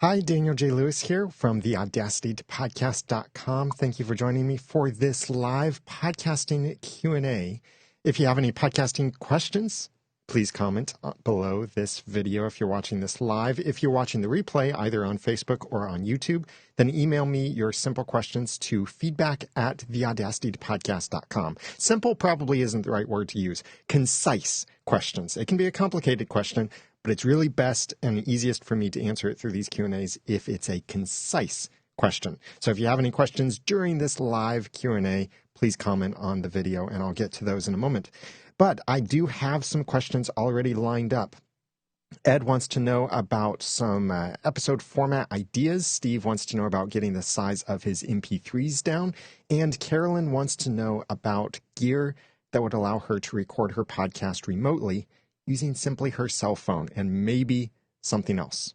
Hi, Daniel J. Lewis here from the Audacity-podcast.com. Thank you for joining me for this live podcasting Q&A. If you have any podcasting questions, please comment below this video if you're watching this live. If you're watching the replay, either on Facebook or on YouTube, then email me your simple questions to feedback@theaudacitypodcast.com. Simple probably isn't the right word to use. Concise questions. It can be a complicated question, but it's really best and easiest for me to answer it through these Q&As if it's a concise question. So if you have any questions during this live Q&A, please comment on the video and I'll get to those in a moment. But I do have some questions already lined up. Ed wants to know about some episode format ideas. Steve wants to know about getting the size of his MP3s down. And Carolyn wants to know about gear that would allow her to record her podcast remotely using simply her cell phone and maybe something else.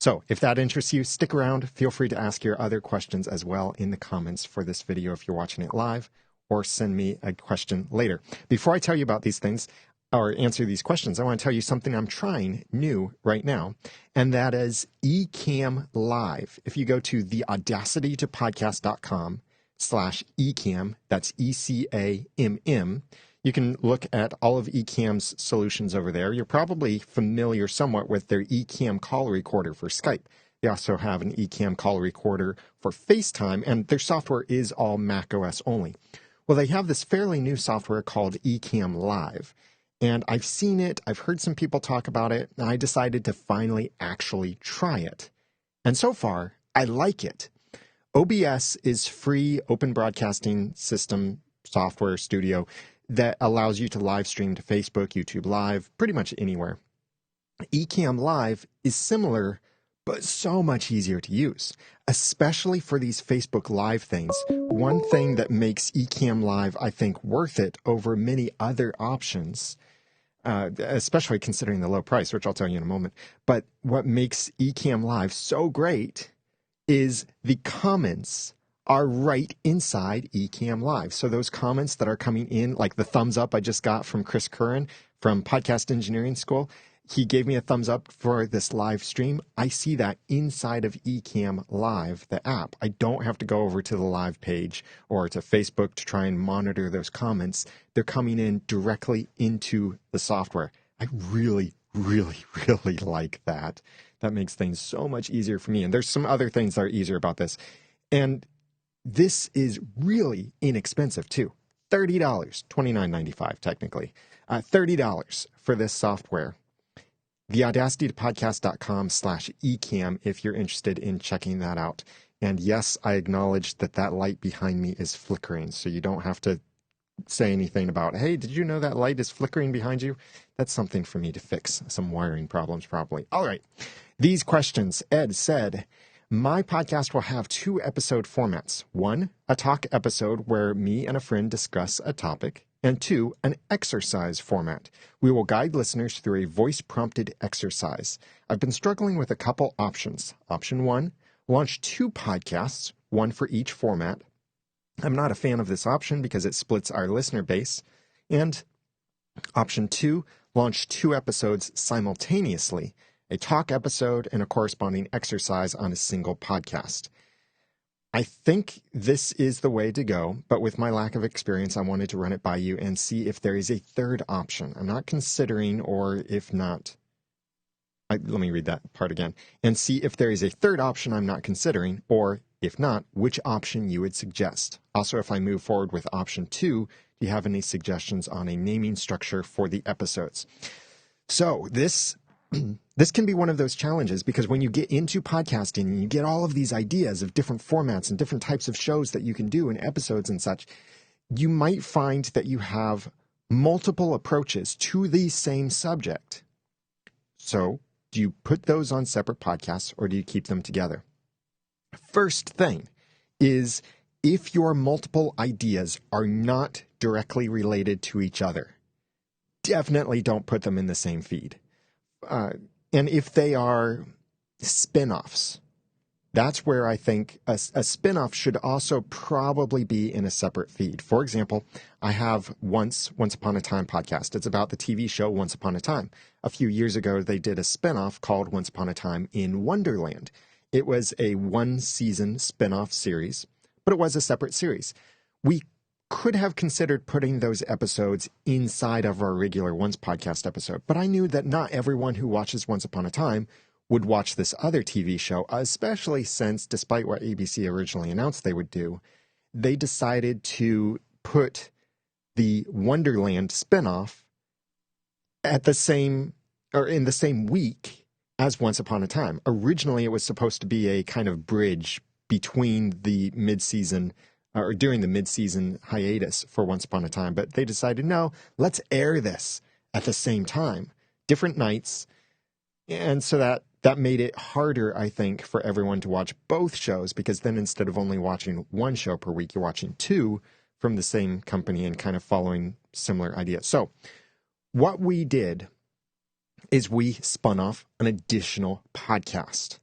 So if that interests you, stick around. Feel free to ask your other questions as well in the comments for this video if you're watching it live, or send me a question later. Before I tell you about these things or answer these questions, I want to tell you something I'm trying new right now, and that is Ecamm Live. If you go to theaudacitytopodcast.com/Ecamm, that's ECAMM, you can look at all of Ecamm's solutions over there. You're probably familiar somewhat with their Ecamm call recorder for Skype. They also have an Ecamm call recorder for FaceTime, and their software is all Mac OS only. Well, they have this fairly new software called Ecamm Live, and I've seen it, I've heard some people talk about it, and I decided to finally actually try it. And so far, I like it. OBS is free open broadcasting system software studio that allows you to live stream to Facebook, YouTube Live, pretty much anywhere. Ecamm Live is similar, but so much easier to use, especially for these Facebook Live things. One thing that makes Ecamm Live, I think, worth it over many other options, especially considering the low price, which I'll tell you in a moment. But what makes Ecamm Live so great is the comments are right inside Ecamm Live. So those comments that are coming in, like the thumbs up I just got from Chris Curran from Podcast Engineering School, he gave me a thumbs up for this live stream. I see that inside of Ecamm Live, the app. I don't have to go over to the live page or to Facebook to try and monitor those comments. They're coming in directly into the software. I really, really, really like that. That makes things so much easier for me. And there's some other things that are easier about this. And this is really inexpensive too. $30, $29.95 technically. $30 for this software. theaudacitypodcast.com/Ecamm if you're interested in checking that out. And yes, I acknowledge that light behind me is flickering, so you don't have to say anything about, hey, did you know that light is flickering behind you? That's something for me to fix, some wiring problems probably. All right, these questions. Ed said, my podcast will have 2 episode formats. 1, a talk episode where me and a friend discuss a topic. And 2, an exercise format. We will guide listeners through a voice-prompted exercise. I've been struggling with a couple options. Option 1, launch 2 podcasts, 1 for each format. I'm not a fan of this option because it splits our listener base. And option 2, launch 2 episodes simultaneously, a talk episode and a corresponding exercise on a single podcast. I think this is the way to go, but with my lack of experience, I wanted to run it by you and see if there is a third option. I'm not considering, or if not, let me read that part again, and see if there is a third option I'm not considering, or if not, which option you would suggest. Also, if I move forward with option 2, do you have any suggestions on a naming structure for the episodes? So this can be one of those challenges, because when you get into podcasting and you get all of these ideas of different formats and different types of shows that you can do and episodes and such, you might find that you have multiple approaches to the same subject. So do you put those on separate podcasts or do you keep them together? First thing is, if your multiple ideas are not directly related to each other, definitely don't put them in the same feed. And if they are spin-offs, that's where I think a spin-off should also probably be in a separate feed. For example, I have Once Upon a Time podcast. It's about the TV show Once Upon a Time. A few years ago, they did a spin-off called Once Upon a Time in Wonderland. It was a one-season spin-off series, but it was a separate series. We could have considered putting those episodes inside of our regular Once podcast episode, but I knew that not everyone who watches Once Upon a Time would watch this other TV show, especially since, despite what ABC originally announced they would do, they decided to put the Wonderland spinoff at the same, or in the same week as Once Upon a Time. Originally, it was supposed to be a kind of bridge between the mid-season, or during the mid-season hiatus for Once Upon a Time, but they decided, no, let's air this at the same time, different nights, and so that made it harder, I think, for everyone to watch both shows, because then instead of only watching one show per week, you're watching two from the same company and kind of following similar ideas. So what we did is we spun off an additional podcast.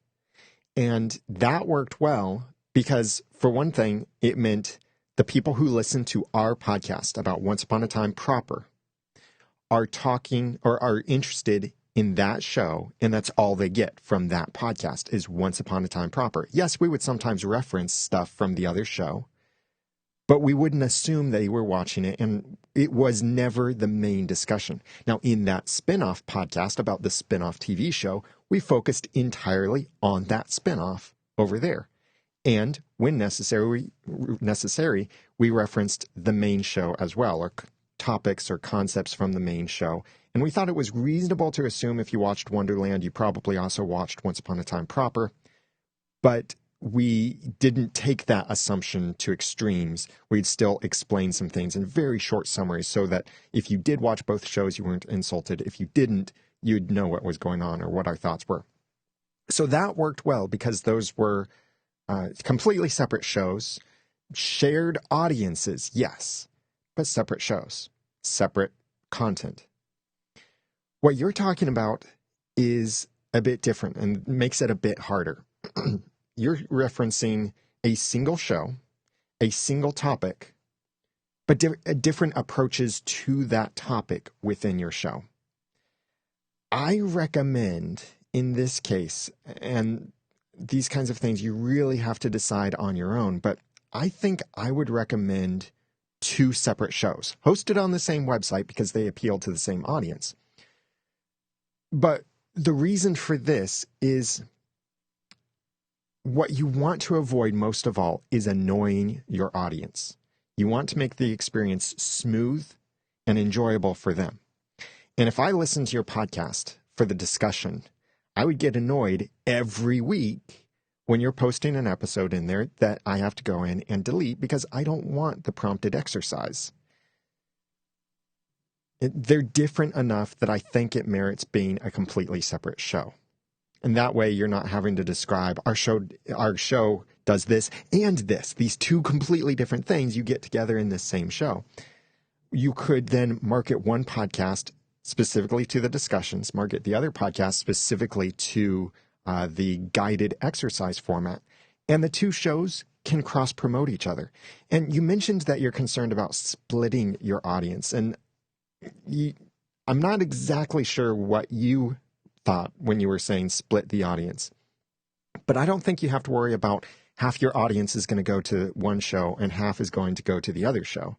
And that worked well because, for one thing, it meant the people who listen to our podcast about Once Upon a Time proper are talking or are interested in that show, and that's all they get from that podcast is Once Upon a Time proper. Yes, we would sometimes reference stuff from the other show, but we wouldn't assume they were watching it, and it was never the main discussion. Now, in that spin-off podcast about the spin-off TV show, we focused entirely on that spin-off over there. And when necessary, we referenced the main show as well, or topics or concepts from the main show. And we thought it was reasonable to assume if you watched Wonderland, you probably also watched Once Upon a Time proper. But we didn't take that assumption to extremes. We'd still explain some things in very short summaries so that if you did watch both shows, you weren't insulted. If you didn't, you'd know what was going on or what our thoughts were. So that worked well because those were completely separate shows, shared audiences, yes, but separate shows, separate content. What you're talking about is a bit different and makes it a bit harder. You're referencing a single show, a single topic, but different approaches to that topic within your show. I recommend, in this case, and these kinds of things you really have to decide on your own, but I think I would recommend two separate shows, hosted on the same website because they appeal to the same audience. But the reason for this is what you want to avoid most of all is annoying your audience. You want to make the experience smooth and enjoyable for them. And if I listened to your podcast for the discussion, I would get annoyed every week when you're posting an episode in there that I have to go in and delete because I don't want the prompted exercise. They're different enough that I think it merits being a completely separate show. And that way you're not having to describe our show does this and this. These two completely different things you get together in this same show. You could then market one podcast specifically to the discussions, market the other podcast specifically to the guided exercise format. And the two shows can cross-promote each other. And you mentioned that you're concerned about splitting your audience. And I'm not exactly sure what you thought when you were saying split the audience. But I don't think you have to worry about half your audience is going to go to one show and half is going to go to the other show.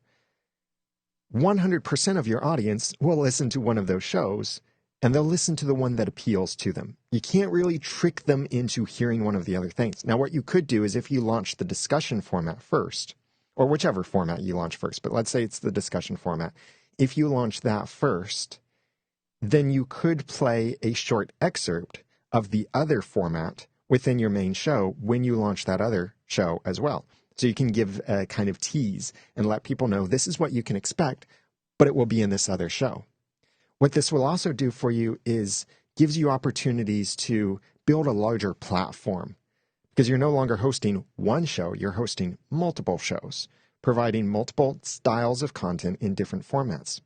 100% of your audience will listen to one of those shows, and they'll listen to the one that appeals to them. You can't really trick them into hearing one of the other things. Now, what you could do is if you launch the discussion format first, or whichever format you launch first, but let's say it's the discussion format. If you launch that first, then you could play a short excerpt of the other format within your main show when you launch that other show as well. So you can give a kind of tease and let people know this is what you can expect, but it will be in this other show. What this will also do for you is gives you opportunities to build a larger platform because you're no longer hosting one show, you're hosting multiple shows, providing multiple styles of content in different formats.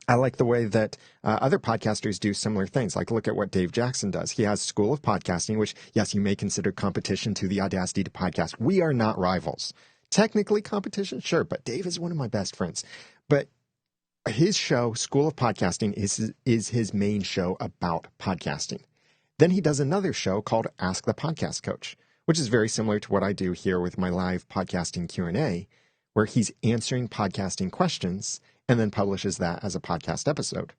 I like the way that other podcasters do similar things. Like look at what Dave Jackson does. He has School of Podcasting, which, yes, you may consider competition to the Audacity to Podcast. We are not rivals. Technically competition, sure, but Dave is one of my best friends. But his show, School of Podcasting, is his main show about podcasting. Then he does another show called Ask the Podcast Coach, which is very similar to what I do here with my live podcasting Q&A, where he's answering podcasting questions and then publishes that as a podcast episode.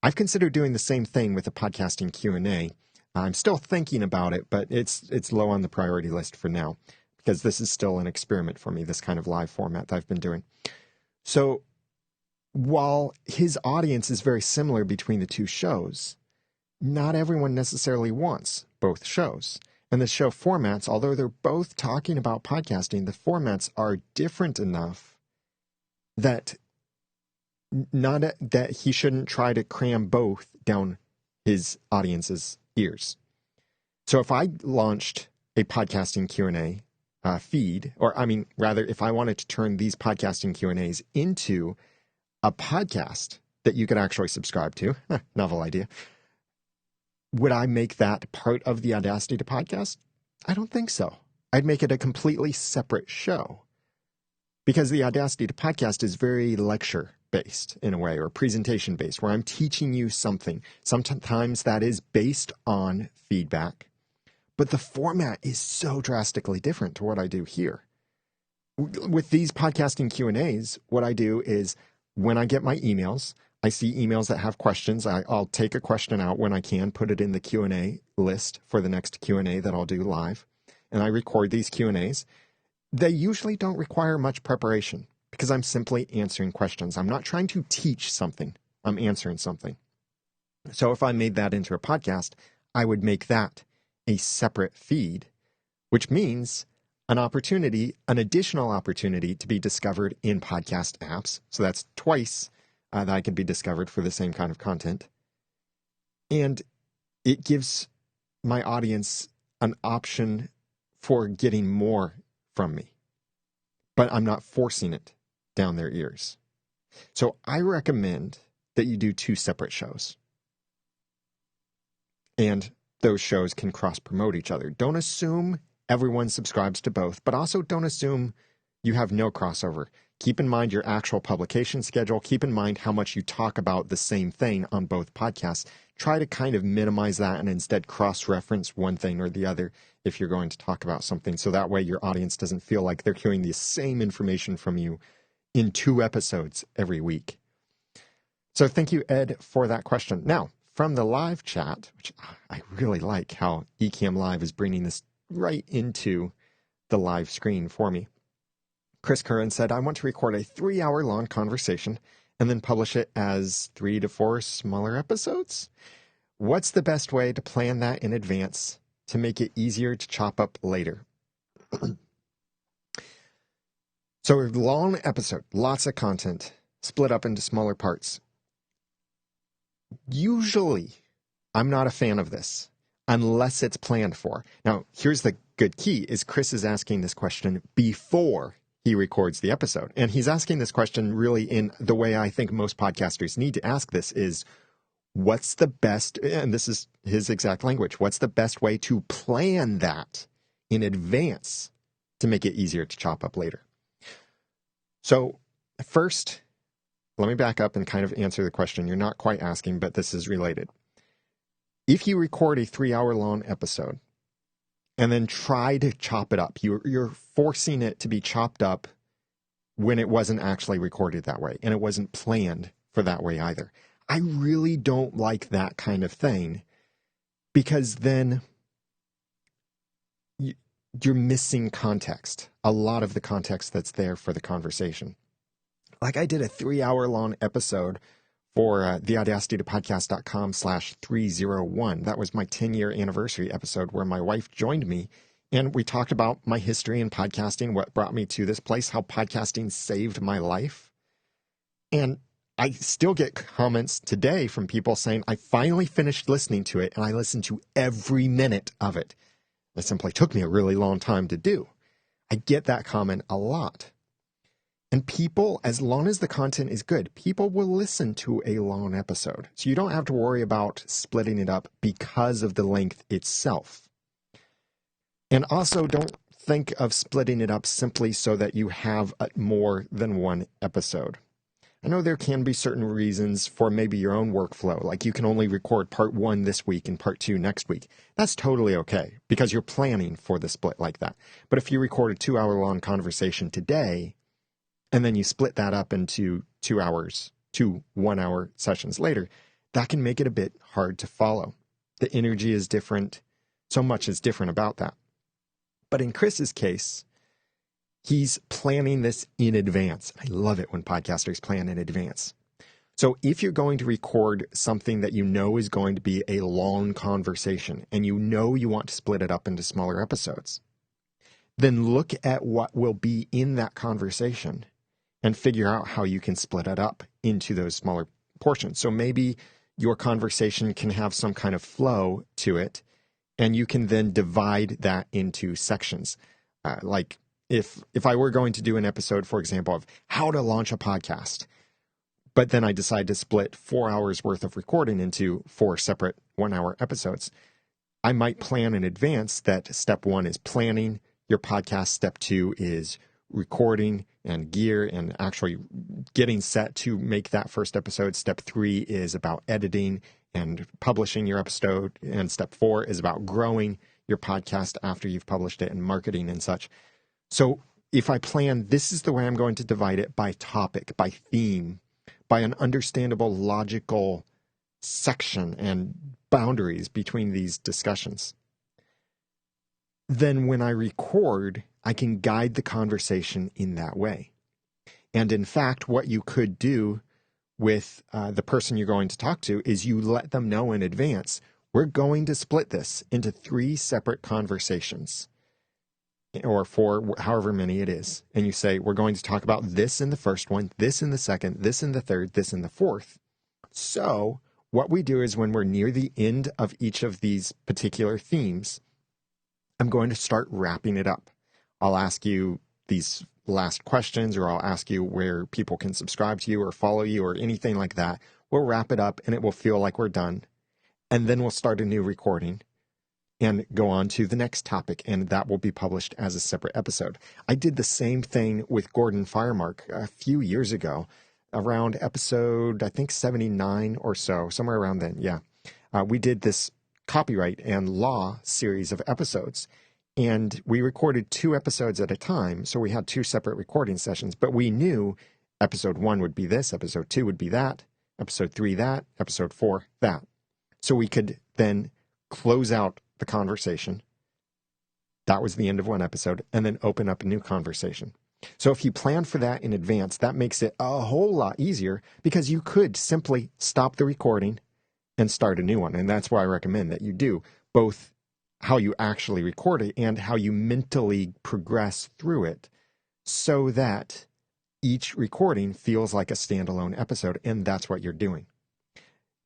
I've considered doing the same thing with a podcasting Q&A. I'm still thinking about it, but it's low on the priority list for now because this is still an experiment for me, this kind of live format that I've been doing. So while his audience is very similar between the two shows, not everyone necessarily wants both shows. And the show formats, although they're both talking about podcasting, the formats are different enough that that he shouldn't try to cram both down his audience's ears. So if I launched a podcasting Q&A feed, or rather, if I wanted to turn these podcasting Q&As into a podcast that you could actually subscribe to, novel idea, would I make that part of the Audacity to podcast? I don't think so. I'd make it a completely separate show because the Audacity to podcast is very lecture-based in a way, or presentation-based, where I'm teaching you something. Sometimes that is based on feedback, but the format is so drastically different to what I do here. With these podcasting Q&As, what I do is when I get my emails, I see emails that have questions. I'll take a question out when I can, put it in the Q&A list for the next Q&A that I'll do live, and I record these Q&As. They usually don't require much preparation because I'm simply answering questions. I'm not trying to teach something. I'm answering something. So if I made that into a podcast, I would make that a separate feed, which means an additional opportunity to be discovered in podcast apps. So that's twice that I could be discovered for the same kind of content. And it gives my audience an option for getting more from me, but I'm not forcing it down their ears. So I recommend that you do 2 separate shows. And those shows can cross-promote each other. Don't assume everyone subscribes to both, but also don't assume you have no crossover. Keep in mind your actual publication schedule. Keep in mind how much you talk about the same thing on both podcasts. Try to kind of minimize that and instead cross-reference one thing or the other if you're going to talk about something. So that way your audience doesn't feel like they're hearing the same information from you in 2 episodes every week. So thank you, Ed, for that question. Now, from the live chat, which I really like how Ecamm Live is bringing this right into the live screen for me. Chris Curran said, I want to record a 3-hour-long conversation and then publish it as 3 to 4 smaller episodes. What's the best way to plan that in advance to make it easier to chop up later? So a long episode, lots of content, split up into smaller parts. Usually, I'm not a fan of this unless it's planned for. Now, here's the good key, is Chris is asking this question before he records the episode. And he's asking this question really in the way I think most podcasters need to ask this is, what's the best, and this is his exact language, what's the best way to plan that in advance to make it easier to chop up later? So first, let me back up and kind of answer the question you're not quite asking, but this is related. If you record a 3-hour-long episode and then try to chop it up, you're forcing it to be chopped up when it wasn't actually recorded that way, and it wasn't planned for that way either. I really don't like that kind of thing because then you're missing context, a lot of the context that's there for the conversation. Like I did a 3-hour-long episode for the audacitytopodcast.com/301. That was my 10-year anniversary episode where my wife joined me, and we talked about my history in podcasting, what brought me to this place, how podcasting saved my life. And I still get comments today from people saying, I finally finished listening to it, and I listened to every minute of it. It simply took me a really long time to do. I get that comment a lot. And people, as long as the content is good, people will listen to a long episode. So you don't have to worry about splitting it up because of the length itself. And also don't think of splitting it up simply so that you have more than one episode. I know there can be certain reasons for maybe your own workflow, like you can only record part 1 this week and part 2 next week. That's totally okay because you're planning for the split like that. But if you record a 2-hour-long conversation today, and then you split that up into 2 hours, 2 1-hour sessions later, that can make it a bit hard to follow. The energy is different. So much is different about that. But in Chris's case, he's planning this in advance. I love it when podcasters plan in advance. So if you're going to record something that you know is going to be a long conversation and you know you want to split it up into smaller episodes, then look at what will be in that conversation and figure out how you can split it up into those smaller portions. So maybe your conversation can have some kind of flow to it, and you can then divide that into sections. Like if I were going to do an episode, for example, of how to launch a podcast, but then I decide to split 4 hours worth of recording into 4 separate 1-hour episodes, I might plan in advance that step 1 is planning your podcast, step 2 is recording and gear and actually getting set to make that first episode. Step 3 is about editing and publishing your episode. And step 4 is about growing your podcast after you've published it and marketing and such. So if I plan, this is the way I'm going to divide it by topic, by theme, by an understandable, logical section and boundaries between these discussions. Then when I record, I can guide the conversation in that way. And in fact, what you could do with the person you're going to talk to is you let them know in advance, we're going to split this into 3 separate conversations, or 4, however many it is. And you say, we're going to talk about this in the first one, this in the second, this in the third, this in the fourth. So what we do is when we're near the end of each of these particular themes, I'm going to start wrapping it up. I'll ask you these last questions, or I'll ask you where people can subscribe to you or follow you or anything like that. We'll wrap it up and it will feel like we're done. And then we'll start a new recording and go on to the next topic, and that will be published as a separate episode. I did the same thing with Gordon Firemark a few years ago, around episode, I think 79 or so, somewhere around then. Yeah. We did this copyright and law series of episodes, and we recorded 2 episodes at a time. So we had 2 separate recording sessions, but we knew episode 1 would be this, episode 2 would be that, episode 3 that, episode 4 that. So we could then close out the conversation. That was the end of one episode, and then open up a new conversation. So if you plan for that in advance, that makes it a whole lot easier, because you could simply stop the recording and start a new one. And that's why I recommend that you do both how you actually record it and how you mentally progress through it, so that each recording feels like a standalone episode, and that's what you're doing.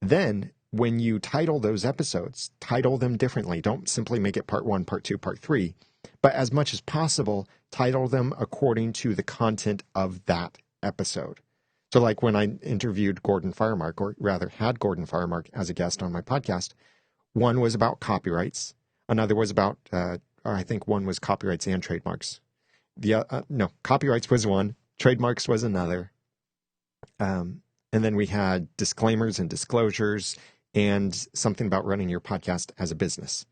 Then when you title those episodes, title them differently. Don't simply make it part 1, part 2, part 3, but as much as possible, title them according to the content of that episode. So like when I interviewed Gordon Firemark, or rather had Gordon Firemark as a guest on my podcast, one was about copyrights. Another was about, I think one was copyrights and trademarks. Copyrights was one, trademarks was another. And then we had disclaimers and disclosures, and something about running your podcast as a business.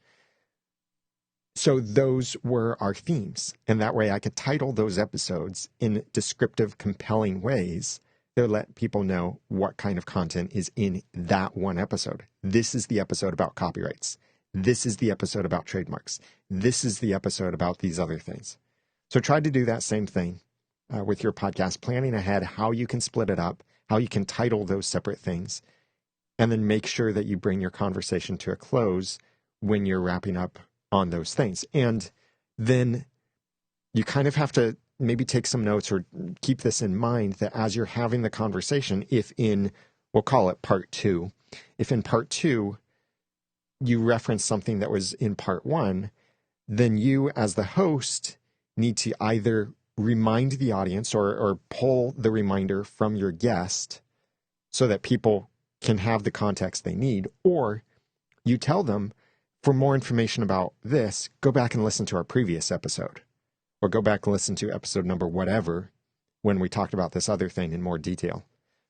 So those were our themes. And that way I could title those episodes in descriptive, compelling ways that let people know what kind of content is in that one episode. This is the episode about copyrights. This is the episode about trademarks. This is the episode about these other things. So try to do that same thing with your podcast, planning ahead how you can split it up, how you can title those separate things, and then make sure that you bring your conversation to a close when you're wrapping up on those things. And then you kind of have to maybe take some notes or keep this in mind, that as you're having the conversation, we'll call it part 2, if in part 2 you reference something that was in part 1, then you as the host need to either remind the audience or pull the reminder from your guest so that people can have the context they need, or you tell them, for more information about this, go back and listen to our previous episode, or go back and listen to episode number whatever when we talked about this other thing in more detail.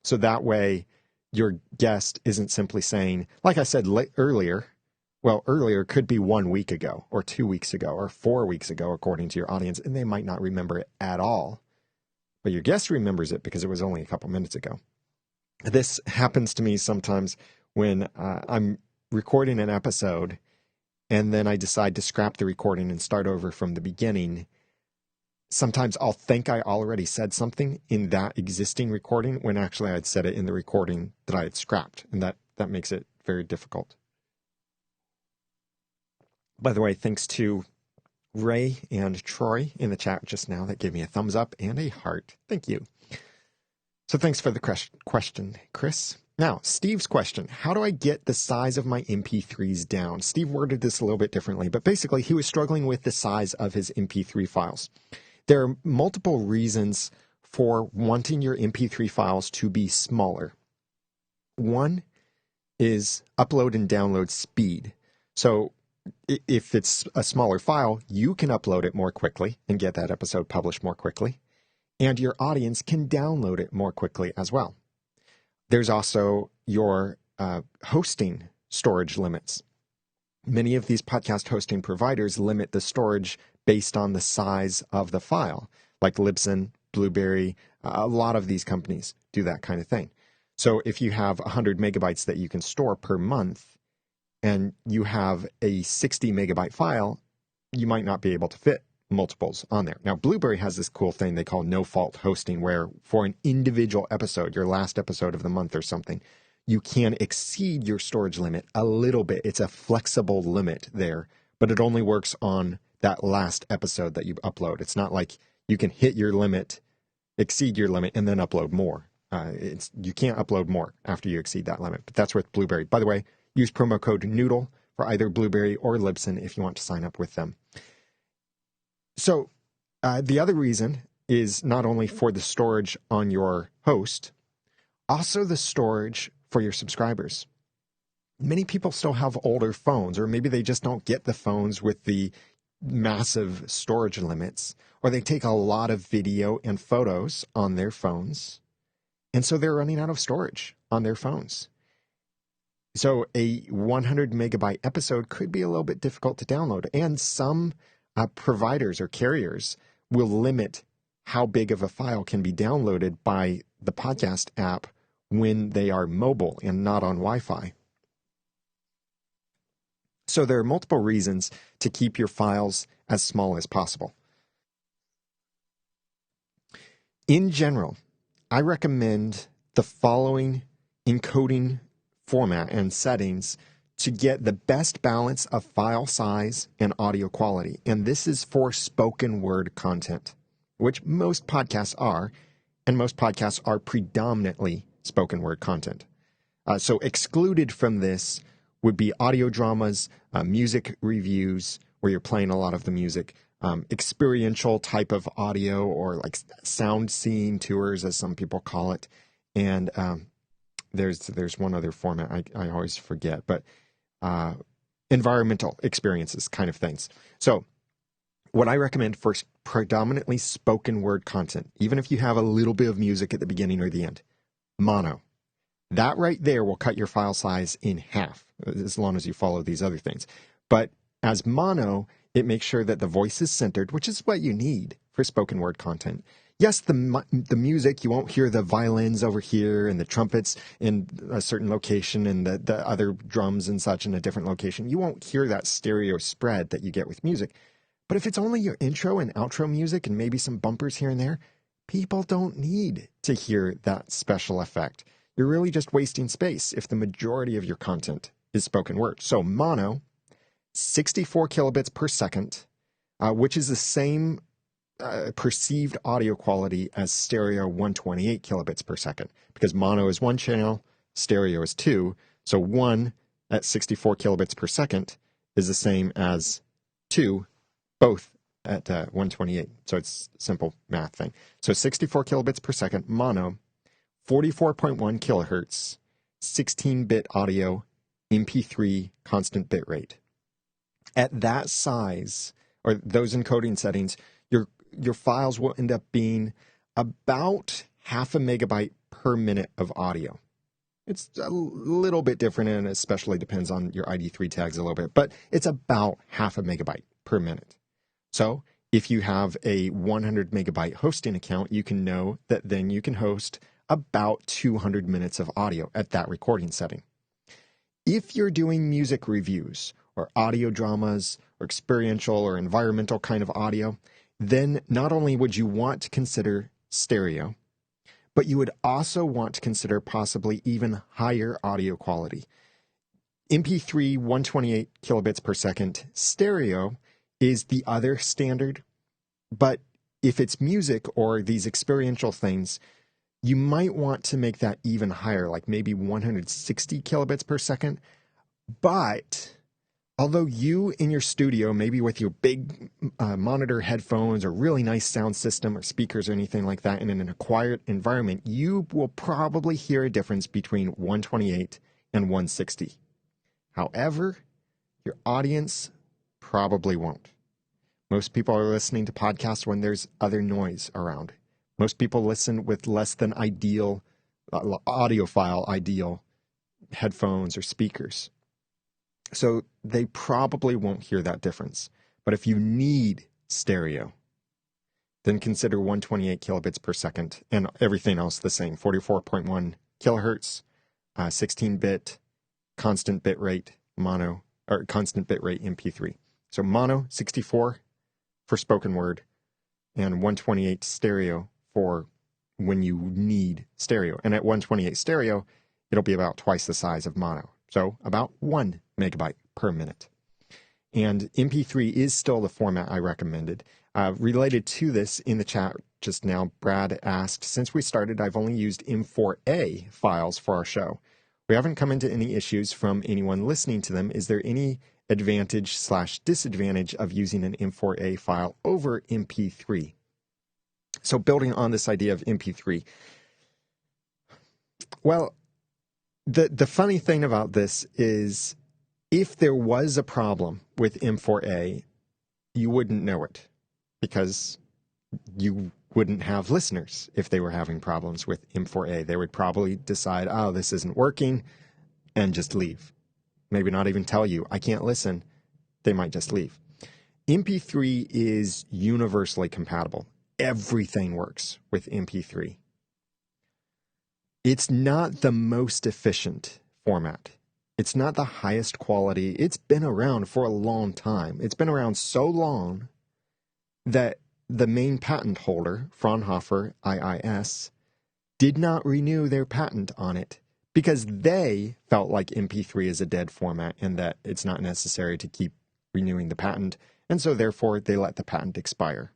So that way your guest isn't simply saying, like I said earlier, well, earlier could be 1 week ago or 2 weeks ago or 4 weeks ago, according to your audience, and they might not remember it at all. But your guest remembers it because it was only a couple minutes ago. This happens to me sometimes when I'm recording an episode and then I decide to scrap the recording and start over from the beginning. Sometimes I'll think I already said something in that existing recording when actually I'd said it in the recording that I had scrapped. And that makes it very difficult. By the way, thanks to Ray and Troy in the chat just now that gave me a thumbs up and a heart. Thank you. So thanks for the question, Chris. Now, Steve's question, how do I get the size of my MP3s down? Steve worded this a little bit differently, but basically he was struggling with the size of his MP3 files. There are multiple reasons for wanting your MP3 files to be smaller. One is upload and download speed. So if it's a smaller file, you can upload it more quickly and get that episode published more quickly. And your audience can download it more quickly as well. There's also your hosting storage limits. Many of these podcast hosting providers limit the storage based on the size of the file, like Libsyn, Blueberry. A lot of these companies do that kind of thing. So if you have 100 megabytes that you can store per month and you have a 60 megabyte file, you might not be able to fit multiples on there. Now, Blueberry has this cool thing they call no-fault hosting, where for an individual episode, your last episode of the month or something, you can exceed your storage limit a little bit. It's a flexible limit there, but it only works on that last episode that you upload. It's not like you can hit your limit, exceed your limit, and then upload more. You can't upload more after you exceed that limit, but that's with Blueberry. By the way, use promo code Noodle for either Blueberry or Libsyn if you want to sign up with them. So the other reason is not only for the storage on your host, also the storage for your subscribers. Many people still have older phones, or maybe they just don't get the phones with the massive storage limits, or they take a lot of video and photos on their phones, and so they're running out of storage on their phones. So a 100 megabyte episode could be a little bit difficult to download, and some providers or carriers will limit how big of a file can be downloaded by the podcast app when they are mobile and not on Wi-Fi. So there are multiple reasons to keep your files as small as possible. In general, I recommend the following encoding format and settings to get the best balance of file size and audio quality. And this is for spoken word content, which most podcasts are, and most podcasts are predominantly spoken word content. So excluded from this would be audio dramas, music reviews, where you're playing a lot of the music, experiential type of audio, or like sound scene tours, as some people call it. And there's one other format I always forget, but environmental experiences kind of things. So what I recommend for predominantly spoken word content, even if you have a little bit of music at the beginning or the end, mono. That right there will cut your file size in half, as long as you follow these other things. But as mono, it makes sure that the voice is centered, which is what you need for spoken word content. Yes, the music, you won't hear the violins over here and the trumpets in a certain location and the other drums and such in a different location. You won't hear that stereo spread that you get with music. But if it's only your intro and outro music and maybe some bumpers here and there, people don't need to hear that special effect. You're really just wasting space if the majority of your content is spoken word. So mono, 64 kilobits per second, which is the same perceived audio quality as stereo, 128 kilobits per second, because mono is one channel, stereo is two. So 1 at 64 kilobits per second is the same as 2, both at 128. So it's a simple math thing. So 64 kilobits per second, mono, 44.1 kilohertz, 16-bit audio, MP3 constant bit rate. At that size, or those encoding settings, your files will end up being about half a megabyte per minute of audio. It's a little bit different, and especially depends on your ID3 tags a little bit, but it's about half a megabyte per minute. So if you have a 100 megabyte hosting account, you can know that then you can host about 200 minutes of audio at that recording setting. If you're doing music reviews or audio dramas or experiential or environmental kind of audio, then not only would you want to consider stereo, but you would also want to consider possibly even higher audio quality. MP3 128 kilobits per second stereo is the other standard, but if it's music or these experiential things, you might want to make that even higher, like maybe 160 kilobits per second. But although you in your studio, maybe with your big monitor headphones or really nice sound system or speakers or anything like that in an acquired environment, you will probably hear a difference between 128 and 160. However, your audience probably won't. Most people are listening to podcasts when there's other noise around. Most people listen with less than ideal, audiophile ideal headphones or speakers. So they probably won't hear that difference. But if you need stereo, then consider 128 kilobits per second and everything else the same. 44.1 kilohertz, 16-bit, constant bit rate mono, or constant bit rate MP3. So mono 64 for spoken word and 128 stereo for when you need stereo. And at 128 stereo, it'll be about twice the size of mono. So about 1 megabyte per minute. And MP3 is still the format I recommended. Related to this, in the chat just now, Brad asked, since we started, I've only used M4A files for our show. We haven't come into any issues from anyone listening to them. Is there any advantage/disadvantage of using an M4A file over MP3? So building on this idea of MP3, well, the funny thing about this is if there was a problem with M4A, you wouldn't know it because you wouldn't have listeners if they were having problems with M4A. They would probably decide, oh, this isn't working, and just leave. Maybe not even tell you, I can't listen. They might just leave. MP3 is universally compatible. Everything works with MP3. It's not the most efficient format. It's not the highest quality. It's been around for a long time. It's been around so long that the main patent holder, Fraunhofer IIS, did not renew their patent on it because they felt like MP3 is a dead format and that it's not necessary to keep renewing the patent. And so therefore they let the patent expire.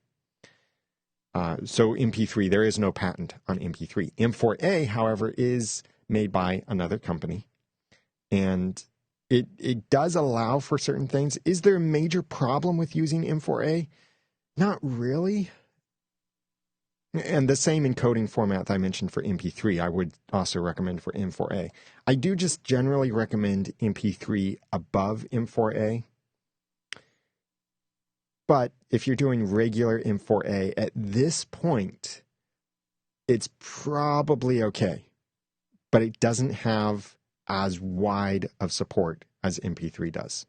So MP3, there is no patent on MP3. M4A, however, is made by another company. And it does allow for certain things. Is there a major problem with using M4A? Not really. And the same encoding format that I mentioned for MP3, I would also recommend for M4A. I do just generally recommend MP3 above M4A. But if you're doing regular M4A at this point, it's probably okay. But it doesn't have as wide of support as MP3 does.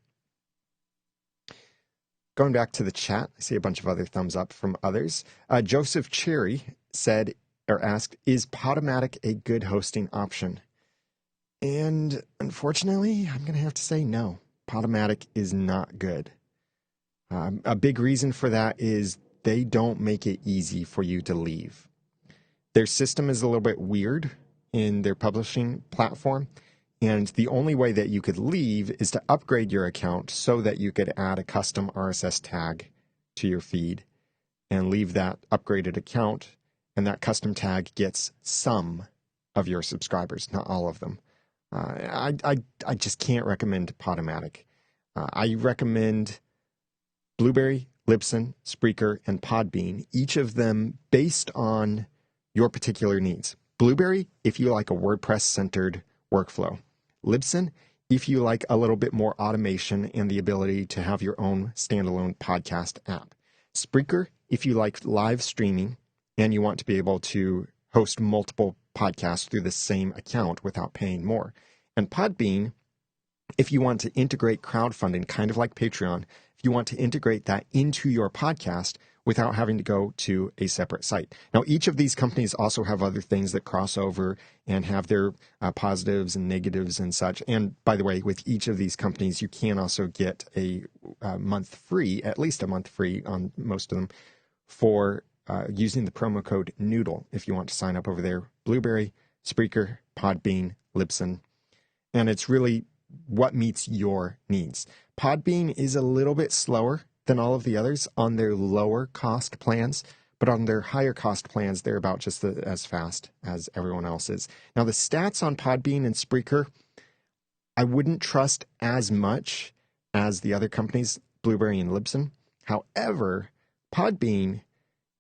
Going back to the chat, I see a bunch of other thumbs up from others. Joseph Cherry said or asked, is Podomatic a good hosting option? And unfortunately, I'm going to have to say no. Podomatic is not good. A big reason for that is they don't make it easy for you to leave. Their system is a little bit weird in their publishing platform, and the only way that you could leave is to upgrade your account so that you could add a custom RSS tag to your feed and leave that upgraded account, and that custom tag gets some of your subscribers, not all of them. I just can't recommend Podomatic. I recommend Blueberry, Libsyn, Spreaker, and Podbean, each of them based on your particular needs. Blueberry, if you like a WordPress-centered workflow. Libsyn, if you like a little bit more automation and the ability to have your own standalone podcast app. Spreaker, if you like live streaming and you want to be able to host multiple podcasts through the same account without paying more. And Podbean, if you want to integrate crowdfunding, kind of like Patreon, if you want to integrate that into your podcast without having to go to a separate site. Now, each of these companies also have other things that cross over and have their positives and negatives and such. And by the way, with each of these companies, you can also get a month free, at least a month free on most of them, for using the promo code Noodle if you want to sign up over there. Blueberry, Spreaker, Podbean, Libsyn. And it's really what meets your needs. Podbean is a little bit slower than all of the others on their lower cost plans, but on their higher cost plans, they're about just as fast as everyone else is. Now, the stats on Podbean and Spreaker, I wouldn't trust as much as the other companies, Blueberry and Libsyn. However, Podbean,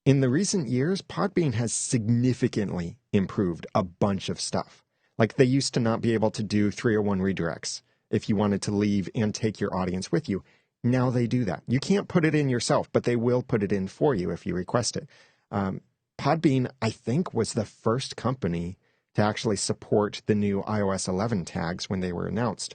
in the recent years, Podbean has significantly improved a bunch of stuff. Like they used to not be able to do 301 redirects if you wanted to leave and take your audience with you. Now they do that. You can't put it in yourself, but they will put it in for you if you request it. Podbean, I think, was the first company to actually support the new iOS 11 tags when they were announced.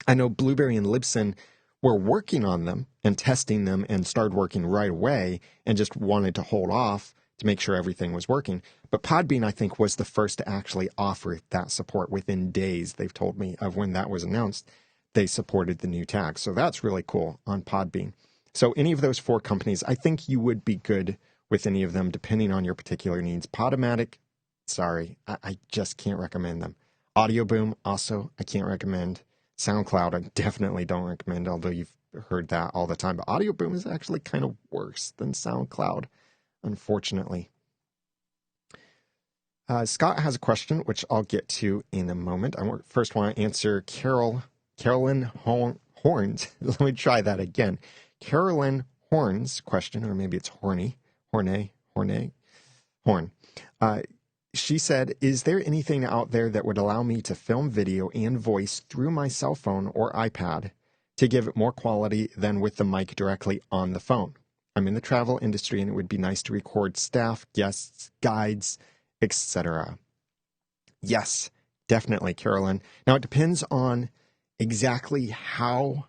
I know Blueberry and Libsyn were working on them and testing them and started working right away and just wanted to hold off to make sure everything was working. But Podbean, I think, was the first to actually offer that support within days, they've told me, of when that was announced. They supported the new tags. So that's really cool on Podbean. So any of those four companies, I think you would be good with any of them depending on your particular needs. Podomatic, sorry, I just can't recommend them. Audio Boom, also, I can't recommend. SoundCloud, I definitely don't recommend, although you've heard that all the time. But Audio Boom is actually kind of worse than SoundCloud, unfortunately. Scott has a question, which I'll get to in a moment. I first want to answer Carolyn Horn's. Let me try that again. Carolyn Horn's question, or maybe it's Horn. She said, is there anything out there that would allow me to film video and voice through my cell phone or iPad to give it more quality than with the mic directly on the phone? I'm in the travel industry and it would be nice to record staff, guests, guides, etc. Yes, definitely, Carolyn. Now, it depends on exactly how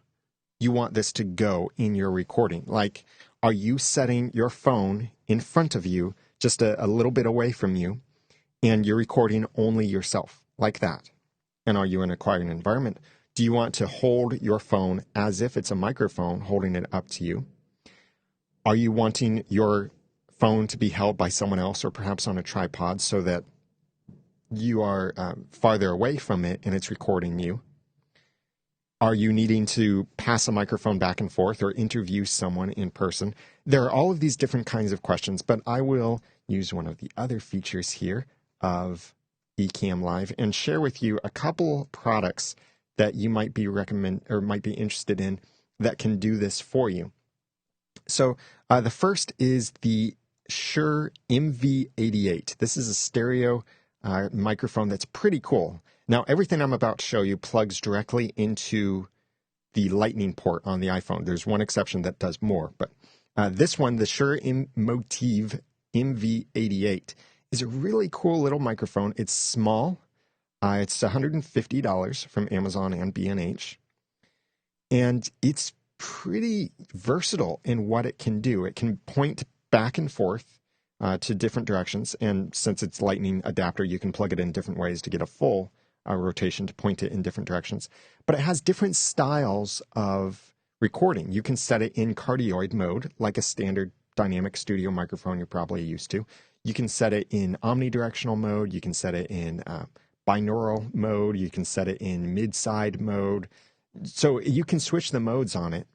you want this to go in your recording. Like, are you setting your phone in front of you, just a little bit away from you, and you're recording only yourself like that? And are you in a quiet environment? Do you want to hold your phone as if it's a microphone, holding it up to you? Are you wanting your phone to be held by someone else or perhaps on a tripod so that you are farther away from it and it's recording you? Are you needing to pass a microphone back and forth or interview someone in person? There are all of these different kinds of questions, but I will use one of the other features here of Ecamm Live and share with you a couple products that you might be interested in that can do this for you. So the first is the Shure MV88. This is a stereo microphone that's pretty cool. Now, everything I'm about to show you plugs directly into the lightning port on the iPhone. There's one exception that does more, but this one, the Shure Motive MV88, is a really cool little microphone. It's small. It's $150 from Amazon and B&H, and it's pretty versatile in what it can do. It can point back and forth to different directions, and since it's lightning adapter, you can plug it in different ways to get a full rotation to point it in different directions. But it has different styles of recording. You can set it in cardioid mode, like a standard dynamic studio microphone you're probably used to. You can set it in omnidirectional mode. You can set it in binaural mode. You can set it in mid-side mode. So you can switch the modes on it.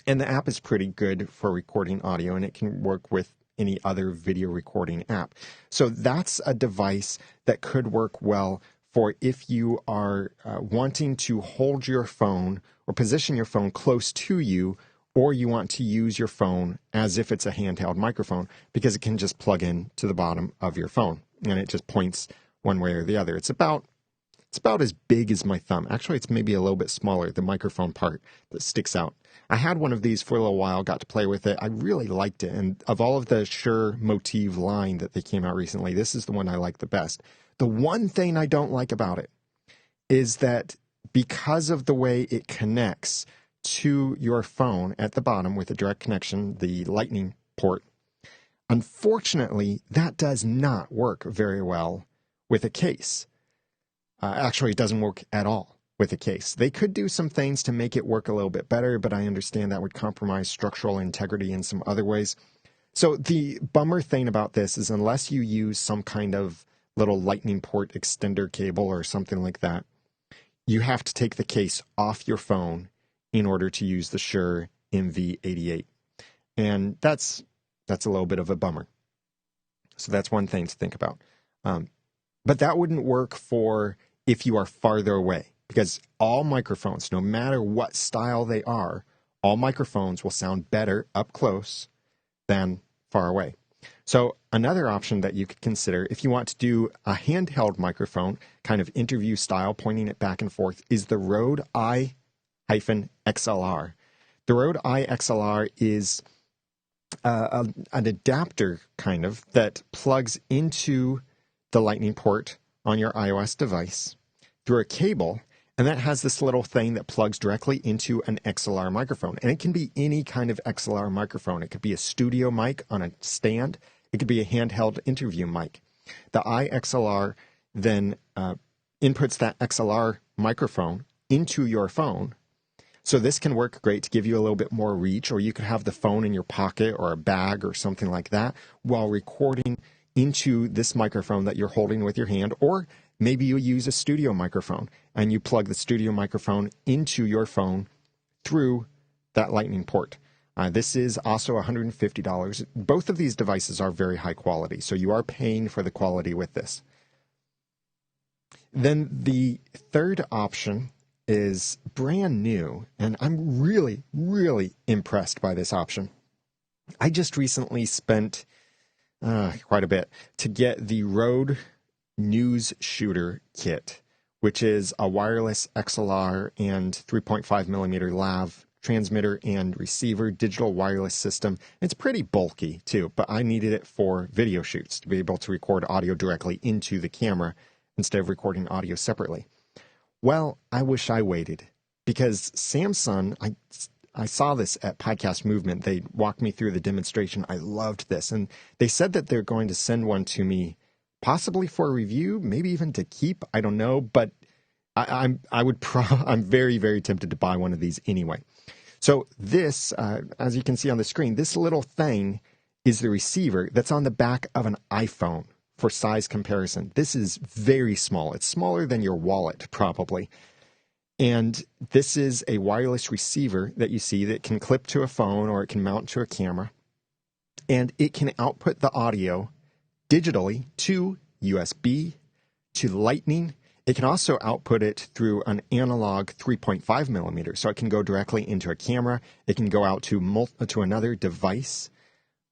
And the app is pretty good for recording audio, and it can work with any other video recording app. So that's a device that could work well for if you are wanting to hold your phone or position your phone close to you, or you want to use your phone as if it's a handheld microphone, because it can just plug in to the bottom of your phone and it just points one way or the other. It's about It's about as big as my thumb. Actually, it's maybe a little bit smaller, the microphone part that sticks out. I had one of these for a little while, got to play with it. I really liked it. And of all of the Shure Motive line that they came out recently, this is the one I like the best. The one thing I don't like about it is that because of the way it connects to your phone at the bottom with a direct connection, the lightning port, unfortunately, that does not work very well with a case. Actually, it doesn't work at all with a case. They could do some things to make it work a little bit better, but I understand that would compromise structural integrity in some other ways. So the bummer thing about this is unless you use some kind of little lightning port extender cable or something like that, you have to take the case off your phone in order to use the Shure MV88. And that's a little bit of a bummer. So that's one thing to think about. But that wouldn't work for if you are farther away, because all microphones, no matter what style they are, all microphones will sound better up close than far away. So another option that you could consider if you want to do a handheld microphone, kind of interview style, pointing it back and forth, is the Rode I-XLR. The Rode I-XLR is an adapter kind of that plugs into the lightning port on your iOS device through a cable, and that has this little thing that plugs directly into an XLR microphone. And it can be any kind of XLR microphone. It could be a studio mic on a stand. It could be a handheld interview mic. The iXLR then inputs that XLR microphone into your phone. So this can work great to give you a little bit more reach, or you could have the phone in your pocket or a bag or something like that while recording into this microphone that you're holding with your hand. Or maybe you use a studio microphone and you plug the studio microphone into your phone through that lightning port. This is also $150. Both of these devices are very high quality, so you are paying for the quality with this. Then the third option is brand new, and I'm really, really impressed by this option. I just recently spent quite a bit to get the Rode News Shooter Kit, which is a wireless XLR and 3.5 millimeter lav transmitter and receiver digital wireless system. It's pretty bulky too, but I needed it for video shoots to be able to record audio directly into the camera instead of recording audio separately. Well, I wish I waited, because Samsung, I saw this at Podcast Movement. They walked me through the demonstration. I loved this. And they said that they're going to send one to me, possibly for a review, maybe even to keep. I don't know. But I'm very, very tempted to buy one of these anyway. So this, as you can see on the screen, this little thing is the receiver that's on the back of an iPhone for size comparison. This is very small. It's smaller than your wallet, probably. And this is a wireless receiver that you see that can clip to a phone or it can mount to a camera. And it can output the audio digitally to USB, to Lightning. It can also output it through an analog 3.5 millimeter. So it can go directly into a camera. It can go out to another device.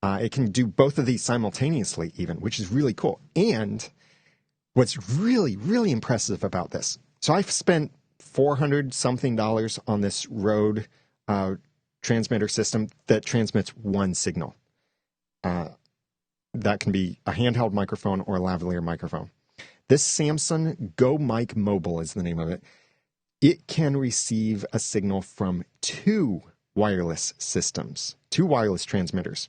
It can do both of these simultaneously even, which is really cool. And what's really, really impressive about this, so I've spent $400-something on this Rode transmitter system that transmits one signal. That can be a handheld microphone or a lavalier microphone. This Samsung Go Mic Mobile is the name of it. It can receive a signal from two wireless systems, two wireless transmitters.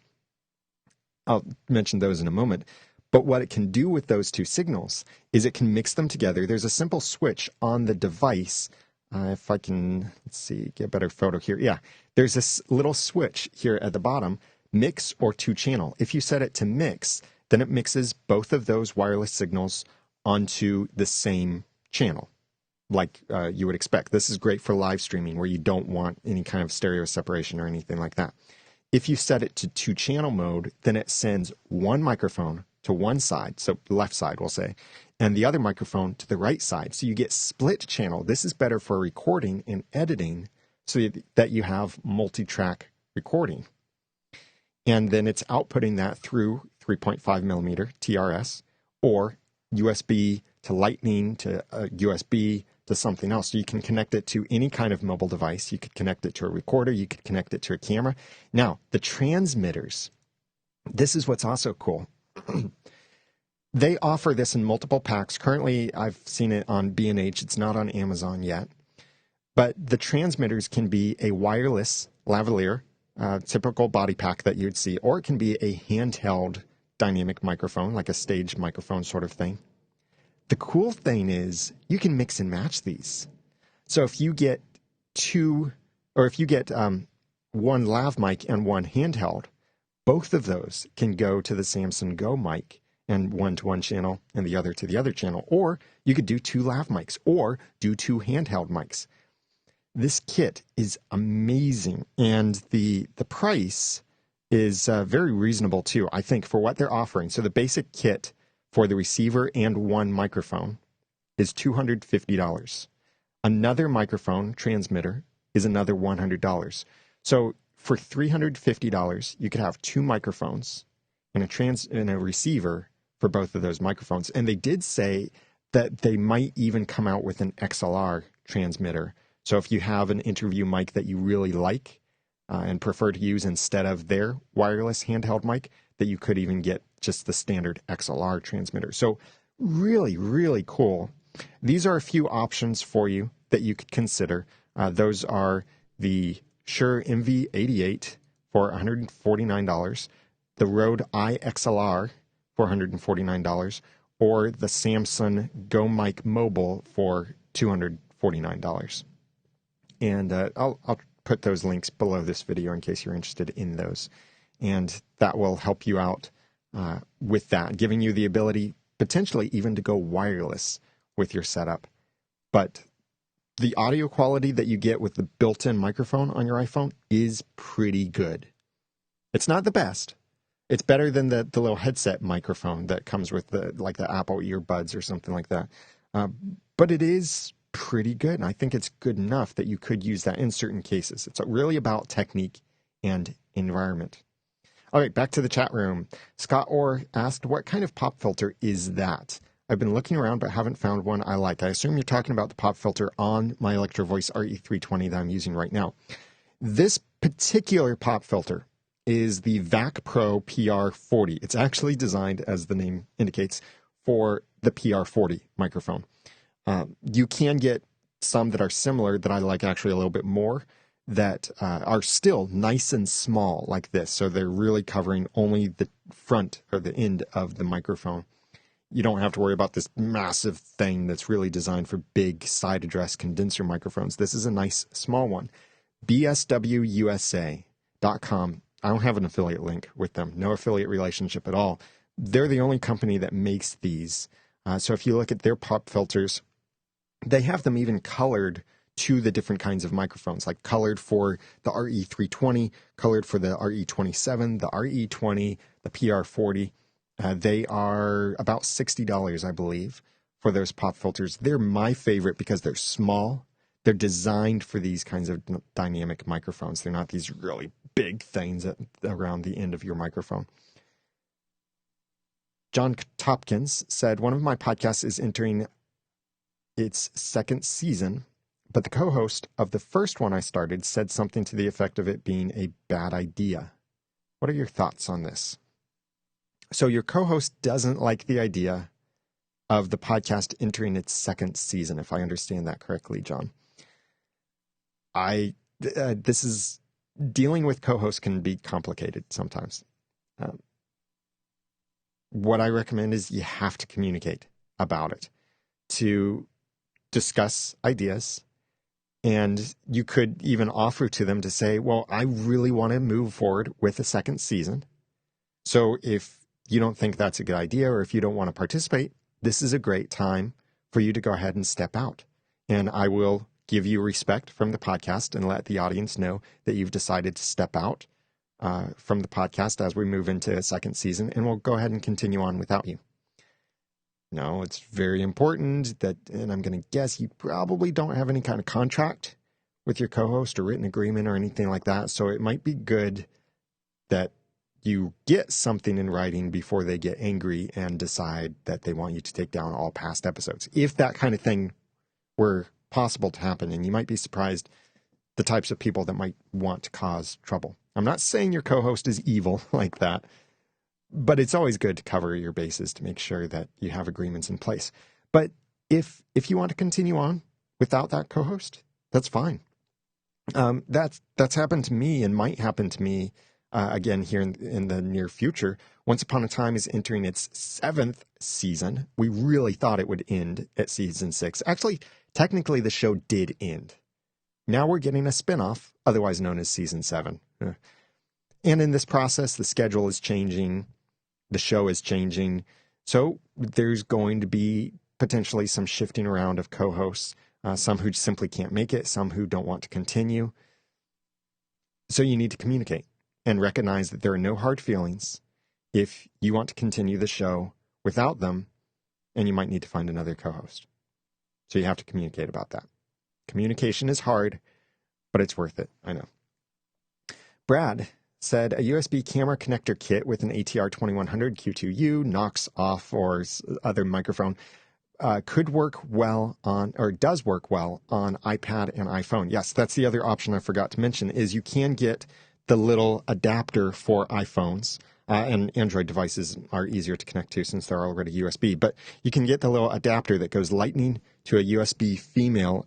I'll mention those in a moment. But what it can do with those two signals is it can mix them together. There's a simple switch on the device. If I can, let's see, get a better photo here. Yeah, there's this little switch here at the bottom, mix or two channel. If you set it to mix, then it mixes both of those wireless signals onto the same channel, like you would expect. This is great for live streaming where you don't want any kind of stereo separation or anything like that. If you set it to two-channel mode, then it sends one microphone to one side, so left side we'll say, and the other microphone to the right side. So you get split channel. This is better for recording and editing so that you have multi-track recording. And then it's outputting that through 3.5 millimeter TRS or USB to Lightning to USB to something else. So you can connect it to any kind of mobile device. You could connect it to a recorder. You could connect it to a camera. Now, the transmitters, this is what's also cool. They offer this in multiple packs. Currently, I've seen it on B&H. It's not on Amazon yet. But the transmitters can be a wireless lavalier, typical body pack that you'd see, or it can be a handheld dynamic microphone, like a stage microphone sort of thing. The cool thing is you can mix and match these. So if you get one lav mic and one handheld, both of those can go to the Samson Go mic and one to one channel and the other to the other channel. Or you could do 2 lav mics or do 2 handheld mics. This kit is amazing, and the price is very reasonable too, I think, for what they're offering. So the basic kit for the receiver and one microphone is $250. Another microphone transmitter is another $100. So for $350, you could have 2 microphones and a receiver for both of those microphones. And they did say that they might even come out with an XLR transmitter. So if you have an interview mic that you really like and prefer to use instead of their wireless handheld mic, that you could even get just the standard XLR transmitter. So really, really cool. These are a few options for you that you could consider. Those are the Shure MV88 for $149, the Rode iXLR for $149, or the Samson Go Mic Mobile for $249. And I'll put those links below this video in case you're interested in those. And that will help you out with that, giving you the ability potentially even to go wireless with your setup. But the audio quality that you get with the built-in microphone on your iPhone is pretty good. It's not the best. It's better than the little headset microphone that comes with the Apple earbuds or something like that. But it is pretty good, and I think it's good enough that you could use that in certain cases. It's really about technique and environment. All right, back to the chat room. Scott Orr asked, what kind of pop filter is that? I've been looking around but haven't found one I like. I assume you're talking about the pop filter on my Electro Voice RE320 that I'm using right now. This particular pop filter is the VAC Pro PR40. It's actually designed, as the name indicates, for the PR40 microphone. You can get some that are similar that I like actually a little bit more that are still nice and small like this. So they're really covering only the front or the end of the microphone. You don't have to worry about this massive thing that's really designed for big side address condenser microphones. This is a nice small one. BSWUSA.com. I don't have an affiliate link with them. No affiliate relationship at all. They're the only company that makes these. So if you look at their pop filters, they have them even colored to the different kinds of microphones, like colored for the RE320, colored for the RE27, the RE20, the PR40. They are about $60, I believe, for those pop filters. They're my favorite because they're small. They're designed for these kinds of dynamic microphones. They're not these really big things around the end of your microphone. John Topkins said, one of my podcasts is entering its 2nd season, but the co-host of the first one I started said something to the effect of it being a bad idea. What are your thoughts on this? So your co-host doesn't like the idea of the podcast entering its 2nd season, if I understand that correctly, John. This is dealing with co-hosts can be complicated sometimes. What I recommend is you have to communicate about it to discuss ideas. And you could even offer to them to say, well, I really want to move forward with a 2nd season. So if you don't think that's a good idea, or if you don't want to participate, this is a great time for you to go ahead and step out. And I will give you respect from the podcast and let the audience know that you've decided to step out from the podcast as we move into a 2nd season, and we'll go ahead and continue on without you. No, it's very important that, and I'm going to guess you probably don't have any kind of contract with your co-host or written agreement or anything like that. So it might be good that you get something in writing before they get angry and decide that they want you to take down all past episodes. If that kind of thing were possible to happen, and you might be surprised the types of people that might want to cause trouble. I'm not saying your co-host is evil like that, but it's always good to cover your bases to make sure that you have agreements in place. But if you want to continue on without that co-host, that's fine. That's happened to me and might happen to me again here in the near future. Once Upon a Time is entering its 7th season. We really thought it would end at season 6. Actually, technically the show did end. Now we're getting a spinoff, otherwise known as season 7. And in this process, the schedule is changing. The show is changing. So there's going to be potentially some shifting around of co-hosts, some who simply can't make it, some who don't want to continue. So you need to communicate and recognize that there are no hard feelings if you want to continue the show without them, and you might need to find another co-host. So you have to communicate about that. Communication is hard, but it's worth it. I know. Brad said a USB camera connector kit with an ATR 2100 Q2U, Knox off, or other microphone could work well on, or does work well on iPad and iPhone. Yes, that's the other option I forgot to mention, is you can get the little adapter for iPhones. And Android devices are easier to connect to since they're already USB. But you can get the little adapter that goes lightning to a USB female.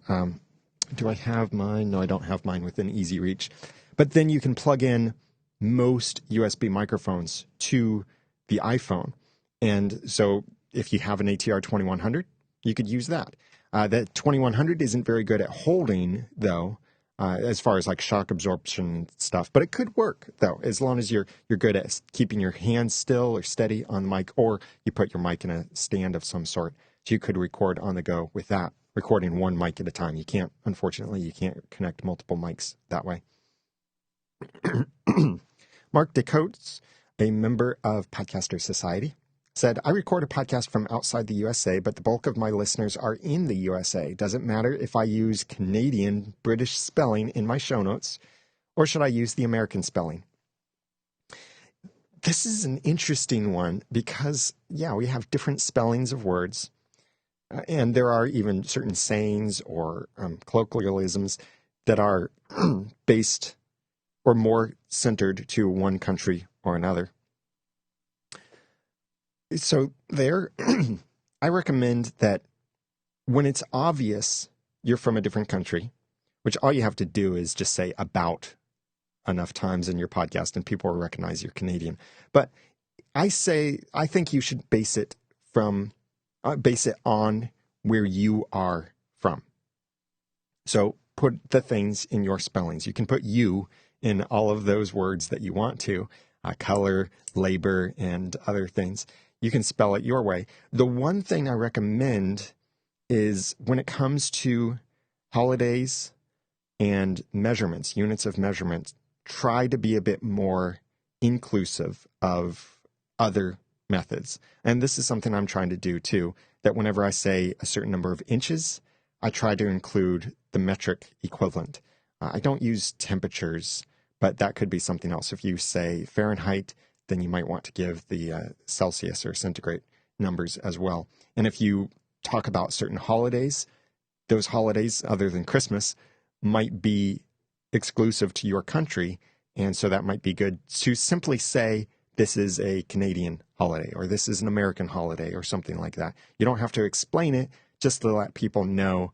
Do I have mine? No, I don't have mine within easy reach. But then you can plug in most USB microphones to the iPhone. And so if you have an ATR 2100, you could use that. That 2100 isn't very good at holding, though, as far as like shock absorption stuff. But it could work, though, as long as you're good at keeping your hands still or steady on the mic, or you put your mic in a stand of some sort. So you could record on the go with that, recording one mic at a time. Unfortunately, you can't connect multiple mics that way. Mark DeCoates, a member of Podcaster Society, said, I record a podcast from outside the USA, but the bulk of my listeners are in the USA. Does it matter if I use Canadian British spelling in my show notes, or should I use the American spelling? This is an interesting one because, we have different spellings of words, and there are even certain sayings or colloquialisms that are based or more centered to one country or another. So there, I recommend that when it's obvious you're from a different country, which all you have to do is just say about enough times in your podcast and people will recognize you're Canadian. But I think you should base it on where you are from. So put the things in your spellings. You can put you in all of those words that you want to, color, labor, and other things. You can spell it your way. The one thing I recommend is when it comes to holidays and measurements, units of measurement, try to be a bit more inclusive of other methods. And this is something I'm trying to do too, that whenever I say a certain number of inches, I try to include the metric equivalent. I don't use temperatures, but that could be something else. If you say Fahrenheit, then you might want to give the Celsius or centigrade numbers as well. And if you talk about certain holidays, those holidays, other than Christmas, might be exclusive to your country. And so that might be good to simply say, this is a Canadian holiday, or this is an American holiday, or something like that. You don't have to explain it, just to let people know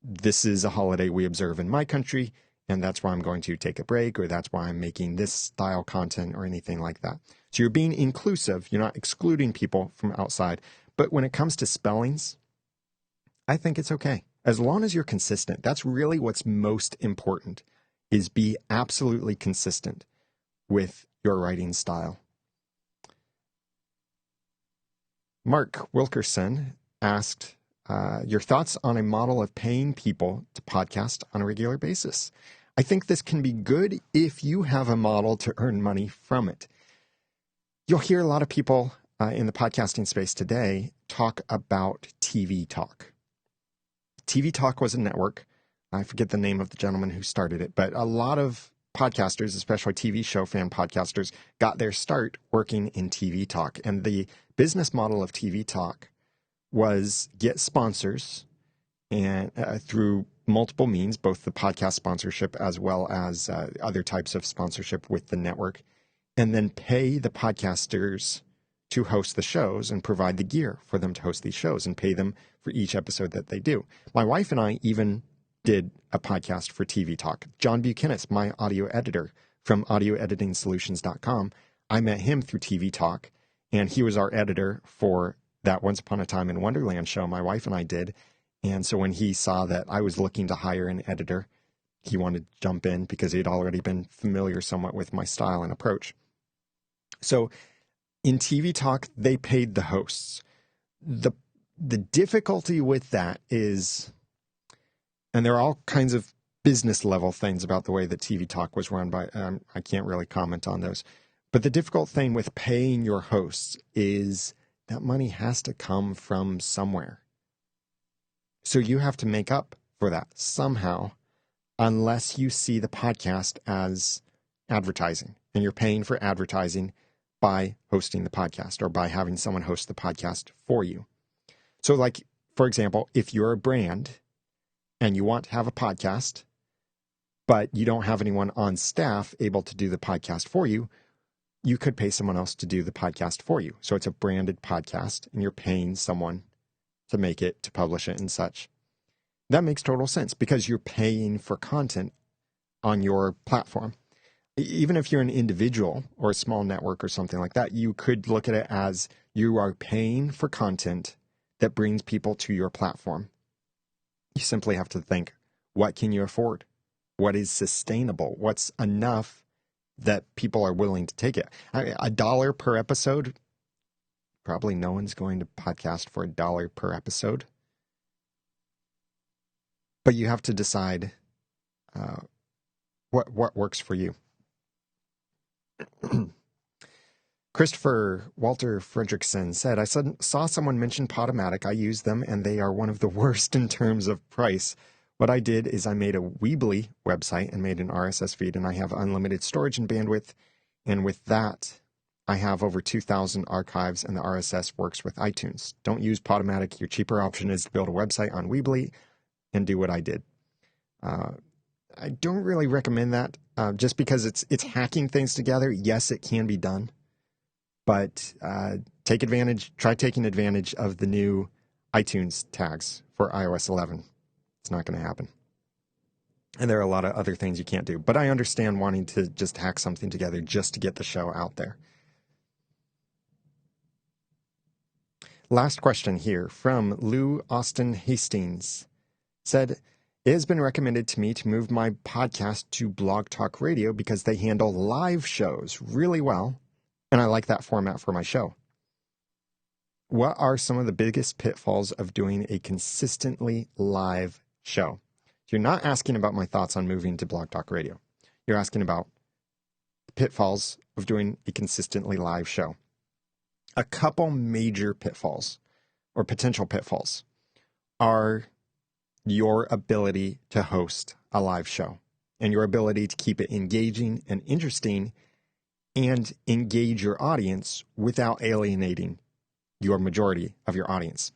this is a holiday we observe in my country, and that's why I'm going to take a break, or that's why I'm making this style content, or anything like that. So you're being inclusive. You're not excluding people from outside. But when it comes to spellings, I think it's okay. As long as you're consistent. That's really what's most important, is be absolutely consistent with your writing style. Mark Wilkerson asked, your thoughts on a model of paying people to podcast on a regular basis. I think this can be good if you have a model to earn money from it. You'll hear a lot of people in the podcasting space today talk about TV Talk. TV Talk was a network. I forget the name of the gentleman who started it, but a lot of podcasters, especially TV show fan podcasters, got their start working in TV talk. And the business model of TV talk was get sponsors and through multiple means, both the podcast sponsorship as well as other types of sponsorship with the network, and then pay the podcasters to host the shows and provide the gear for them to host these shows and pay them for each episode that they do. My wife and I even did a podcast for TV Talk. John Buchanan, my audio editor from audioeditingsolutions.com, I met him through TV Talk, and he was our editor for that Once Upon a Time in Wonderland show my wife and I did. And so when he saw that I was looking to hire an editor, he wanted to jump in because he'd already been familiar somewhat with my style and approach. So in TV Talk, they paid the hosts. The difficulty with that is, and there are all kinds of business level things about the way that TV Talk was run by, I can't really comment on those. But the difficult thing with paying your hosts is that money has to come from somewhere. So you have to make up for that somehow, unless you see the podcast as advertising and you're paying for advertising by hosting the podcast or by having someone host the podcast for you. So like, for example, if you're a brand and you want to have a podcast, but you don't have anyone on staff able to do the podcast for you, you could pay someone else to do the podcast for you. So it's a branded podcast and you're paying someone to make it, to publish it and such. That makes total sense because you're paying for content on your platform. Even if you're an individual or a small network or something like that, you could look at it as you are paying for content that brings people to your platform. You simply have to think, what can you afford? What is sustainable? What's enough that people are willing to take it? $1 per episode, probably no one's going to podcast for $1 per episode. But you have to decide what works for you. Christopher Walter Fredrickson said, I saw someone mention Podomatic. I use them, and they are one of the worst in terms of price. What I did is I made a Weebly website and made an RSS feed, and I have unlimited storage and bandwidth. And with that, I have over 2,000 archives, and the RSS works with iTunes. Don't use Podomatic. Your cheaper option is to build a website on Weebly and do what I did. I don't really recommend that just because it's hacking things together. Yes, it can be done, but try taking advantage of the new iTunes tags for iOS 11. It's not going to happen. And there are a lot of other things you can't do, but I understand wanting to just hack something together just to get the show out there. Last question here from Lou Austin Hastings. Said, it has been recommended to me to move my podcast to Blog Talk Radio because they handle live shows really well, and I like that format for my show. What are some of the biggest pitfalls of doing a consistently live show? You're not asking about my thoughts on moving to Blog Talk Radio. You're asking about the pitfalls of doing a consistently live show. A couple major pitfalls or potential pitfalls are your ability to host a live show and your ability to keep it engaging and interesting and engage your audience without alienating your majority of your audience.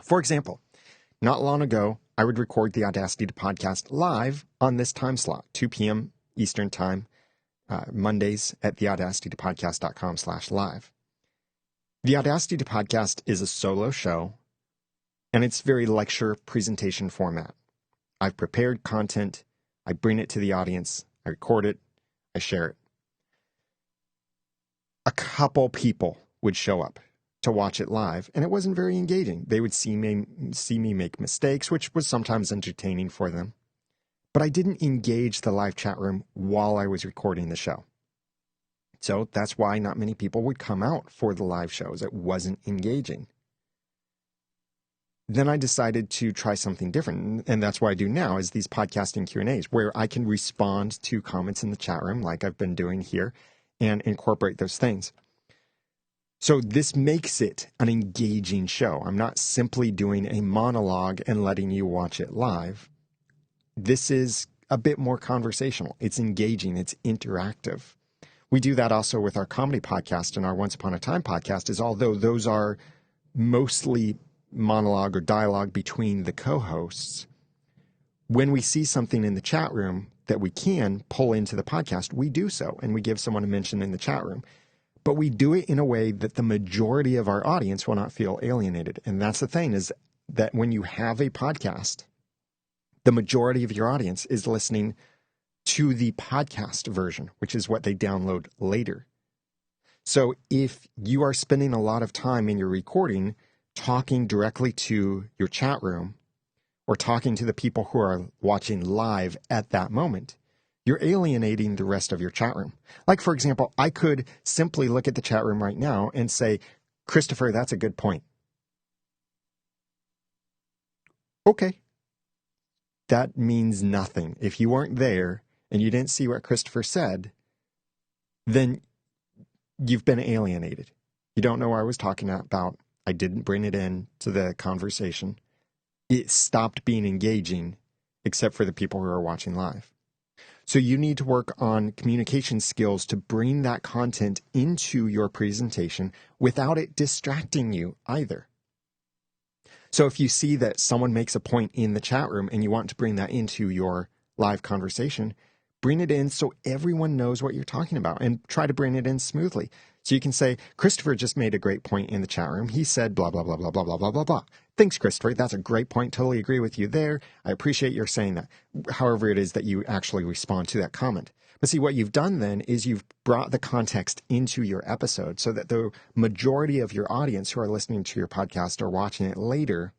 For example, not long ago, I would record the Audacity to Podcast live on this time slot, 2 p.m. Eastern Time, Mondays at theaudacitytopodcast.com/live. The Audacity to Podcast is a solo show, and it's very lecture presentation format. I've prepared content, I bring it to the audience, I record it, I share it. A couple people would show up to watch it live, and it wasn't very engaging. They would see me make mistakes, which was sometimes entertaining for them. But I didn't engage the live chat room while I was recording the show. So that's why not many people would come out for the live shows. It wasn't engaging. Then I decided to try something different, and that's what I do now is these podcasting Q&As where I can respond to comments in the chat room like I've been doing here and incorporate those things. So this makes it an engaging show. I'm not simply doing a monologue and letting you watch it live. This is a bit more conversational. It's engaging. It's interactive. We do that also with our comedy podcast and our Once Upon a Time podcast, is although those are mostly monologue or dialogue between the co-hosts, when we see something in the chat room that we can pull into the podcast, we do so, and we give someone a mention in the chat room. But we do it in a way that the majority of our audience will not feel alienated. And that's the thing, is that when you have a podcast, the majority of your audience is listening to the podcast version, which is what they download later. So if you are spending a lot of time in your recording talking directly to your chat room or talking to the people who are watching live at that moment, you're alienating the rest of your chat room. Like, for example, I could simply look at the chat room right now and say, Christopher, that's a good point. Okay. That means nothing. If you weren't there and you didn't see what Christopher said, then you've been alienated. You don't know what I was talking about. I didn't bring it in to the conversation. It stopped being engaging, except for the people who are watching live. So you need to work on communication skills to bring that content into your presentation without it distracting you either. So if you see that someone makes a point in the chat room and you want to bring that into your live conversation, bring it in so everyone knows what you're talking about, and try to bring it in smoothly. So you can say, Christopher just made a great point in the chat room. He said blah, blah, blah, blah, blah, blah, blah, blah, blah. Thanks, Christopher. That's a great point. Totally agree with you there. I appreciate your saying that. However it is that you actually respond to that comment. But see, what you've done then is you've brought the context into your episode so that the majority of your audience who are listening to your podcast or watching it later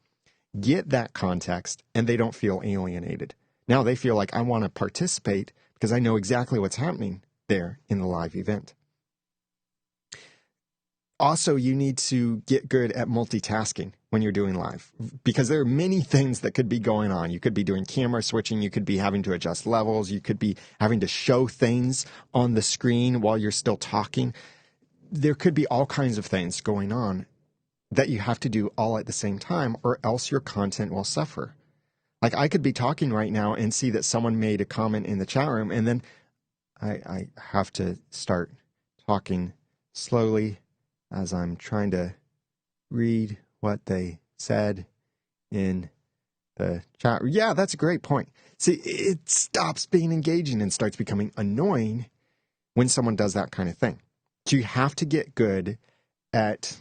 get that context, and they don't feel alienated. Now they feel like, I want to participate because I know exactly what's happening there in the live event. Also, you need to get good at multitasking when you're doing live, because there are many things that could be going on. You could be doing camera switching. You could be having to adjust levels. You could be having to show things on the screen while you're still talking. There could be all kinds of things going on that you have to do all at the same time, or else your content will suffer. Like, I could be talking right now and see that someone made a comment in the chat room, and then I have to start talking slowly as I'm trying to read what they said in the chat. Yeah, that's a great point. See, it stops being engaging and starts becoming annoying when someone does that kind of thing. So you have to get good at,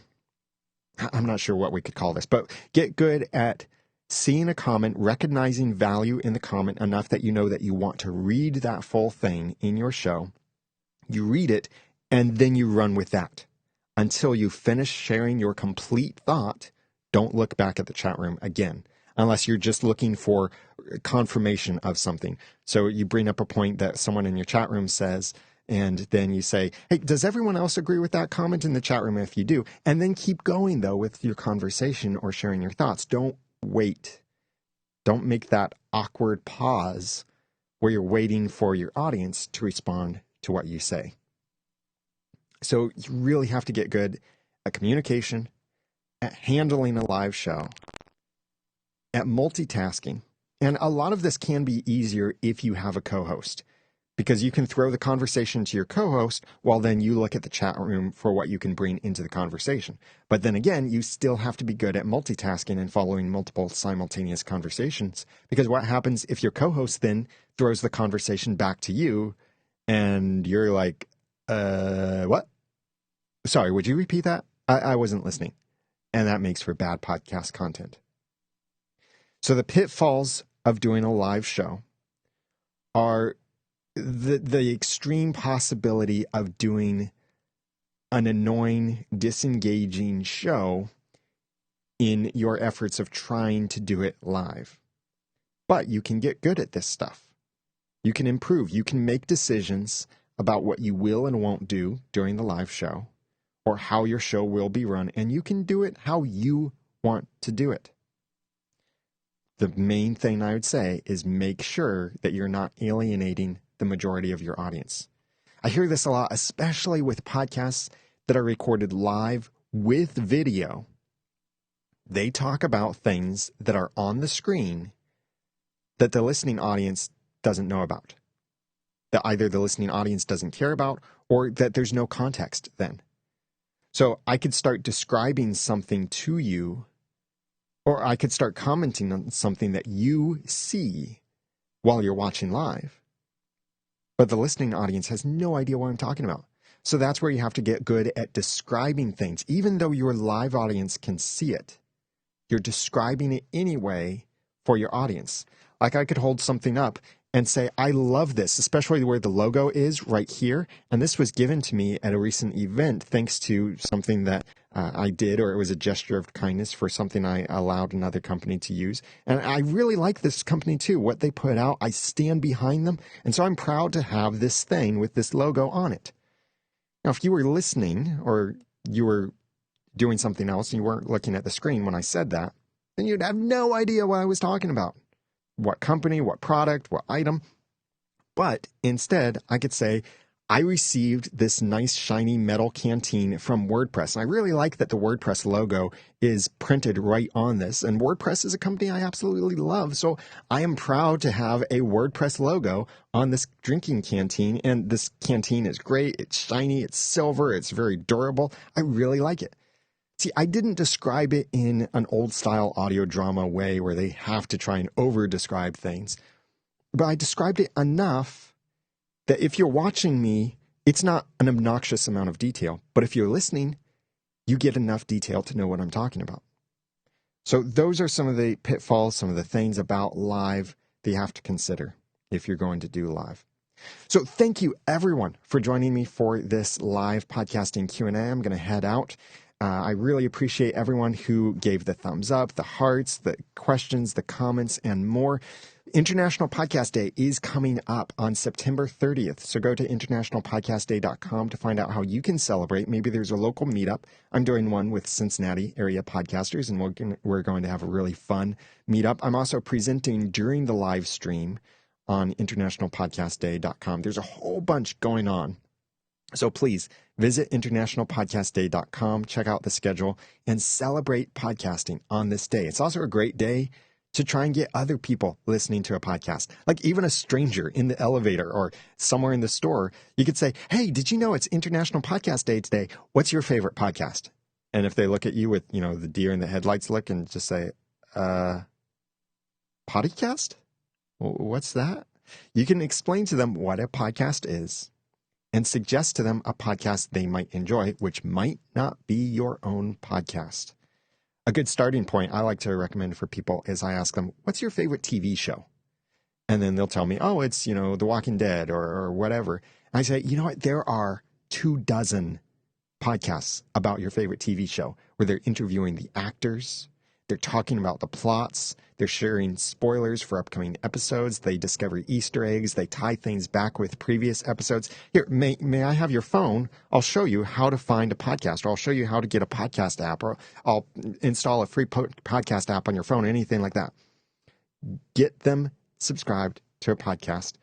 I'm not sure what we could call this, but get good at seeing a comment, recognizing value in the comment enough that you know that you want to read that full thing in your show. You read it, and then you run with that until you finish sharing your complete thought. Don't look back at the chat room again, unless you're just looking for confirmation of something. So you bring up a point that someone in your chat room says, and then you say, hey, does everyone else agree with that comment in the chat room? If you do, and then keep going, though, with your conversation or sharing your thoughts. Don't wait. Don't make that awkward pause where you're waiting for your audience to respond to what you say. So you really have to get good at communication, at handling a live show, at multitasking. And a lot of this can be easier if you have a co-host, because you can throw the conversation to your co-host while then you look at the chat room for what you can bring into the conversation. But then again, you still have to be good at multitasking and following multiple simultaneous conversations, because what happens if your co-host then throws the conversation back to you and you're like, what? Sorry, would you repeat that? I wasn't listening. And that makes for bad podcast content. So the pitfalls of doing a live show are the extreme possibility of doing an annoying, disengaging show in your efforts of trying to do it live. But you can get good at this stuff. You can improve. You can make decisions about what you will and won't do during the live show, or how your show will be run, and you can do it how you want to do it. The main thing I would say is make sure that you're not alienating the majority of your audience. I hear this a lot, especially with podcasts that are recorded live with video. They talk about things that are on the screen that the listening audience doesn't know about, that either the listening audience doesn't care about, or that there's no context then. So I could start describing something to you, or I could start commenting on something that you see while you're watching live. But the listening audience has no idea what I'm talking about. So that's where you have to get good at describing things. Even though your live audience can see it, you're describing it anyway for your audience. Like I could hold something up and say, I love this, especially where the logo is right here. And this was given to me at a recent event thanks to something that I did, or it was a gesture of kindness for something I allowed another company to use. And I really like this company too. What they put out, I stand behind them. And so I'm proud to have this thing with this logo on it. Now, if you were listening or you were doing something else and you weren't looking at the screen when I said that, then you'd have no idea what I was talking about. What company, what product, what item. But instead, I could say, I received this nice shiny metal canteen from WordPress. And I really like that the WordPress logo is printed right on this. And WordPress is a company I absolutely love. So I am proud to have a WordPress logo on this drinking canteen. And this canteen is great. It's shiny. It's silver. It's very durable. I really like it. See, I didn't describe it in an old-style audio drama way where they have to try and over-describe things. But I described it enough that if you're watching me, it's not an obnoxious amount of detail. But if you're listening, you get enough detail to know what I'm talking about. So those are some of the pitfalls, some of the things about live that you have to consider if you're going to do live. So thank you, everyone, for joining me for this live podcasting Q&A. I'm going to head out. I really appreciate everyone who gave the thumbs up, the hearts, the questions, the comments, and more. International Podcast Day is coming up on September 30th. So go to internationalpodcastday.com to find out how you can celebrate. Maybe there's a local meetup. I'm doing one with Cincinnati area podcasters, and we're going to have a really fun meetup. I'm also presenting during the live stream on internationalpodcastday.com. There's a whole bunch going on. So please visit internationalpodcastday.com, check out the schedule, and celebrate podcasting on this day. It's also a great day to try and get other people listening to a podcast. Like even a stranger in the elevator or somewhere in the store, you could say, hey, did you know it's International Podcast Day today? What's your favorite podcast? And if they look at you with, the deer in the headlights look and just say, podcast? What's that? You can explain to them what a podcast is and suggest to them a podcast they might enjoy, which might not be your own podcast. A good starting point I like to recommend for people is I ask them, what's your favorite TV show? And then they'll tell me, oh, it's, The Walking Dead or whatever. And I say, you know what? There are 24 podcasts about your favorite TV show where they're interviewing the actors. They're talking about the plots. They're sharing spoilers for upcoming episodes. They discover Easter eggs. They tie things back with previous episodes. Here, may I have your phone? I'll show you how to find a podcast, or I'll show you how to get a podcast app, or I'll install a free podcast app on your phone, anything like that. Get them subscribed to a podcast.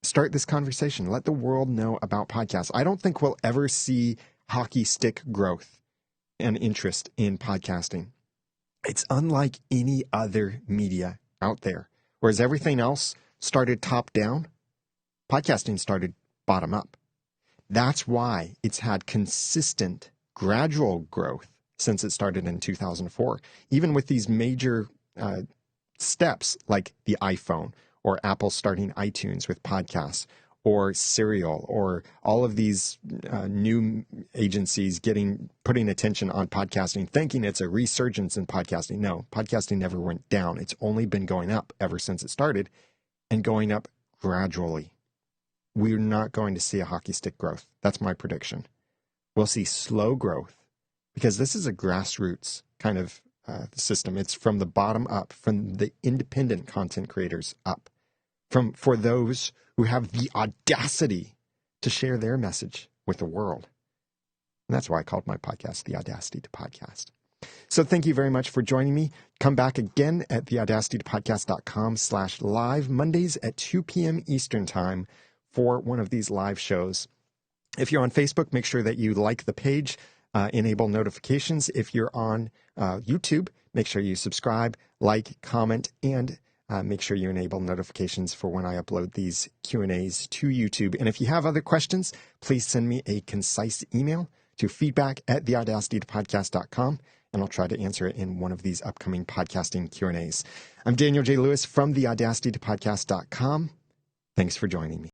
Start this conversation. Let the world know about podcasts. I don't think we'll ever see hockey stick growth and interest in podcasting. It's unlike any other media out there. Whereas everything else started top down, podcasting started bottom up. That's why it's had consistent, gradual growth since it started in 2004. Even with these major steps like the iPhone or Apple starting iTunes with podcasts, or Serial, or all of these new agencies putting attention on podcasting, thinking it's a resurgence in podcasting. No, podcasting never went down. It's only been going up ever since it started, and going up gradually. We're not going to see a hockey stick growth. That's my prediction. We'll see slow growth because this is a grassroots kind of system. It's from the bottom up, from the independent content creators up, for those who have the audacity to share their message with the world. And that's why I called my podcast The Audacity to Podcast. So thank you very much for joining me. Come back again at theaudacitytopodcast.com/live, Mondays at 2 p.m. Eastern Time for one of these live shows. If you're on Facebook, make sure that you like the page, enable notifications. If you're on YouTube, make sure you subscribe, like, comment, and make sure you enable notifications for when I upload these Q&As to YouTube. And if you have other questions, please send me a concise email to feedback@theaudacitytopodcast.com, and I'll try to answer it in one of these upcoming podcasting Q&As. I'm Daniel J. Lewis from theaudacitytopodcast.com. Thanks for joining me.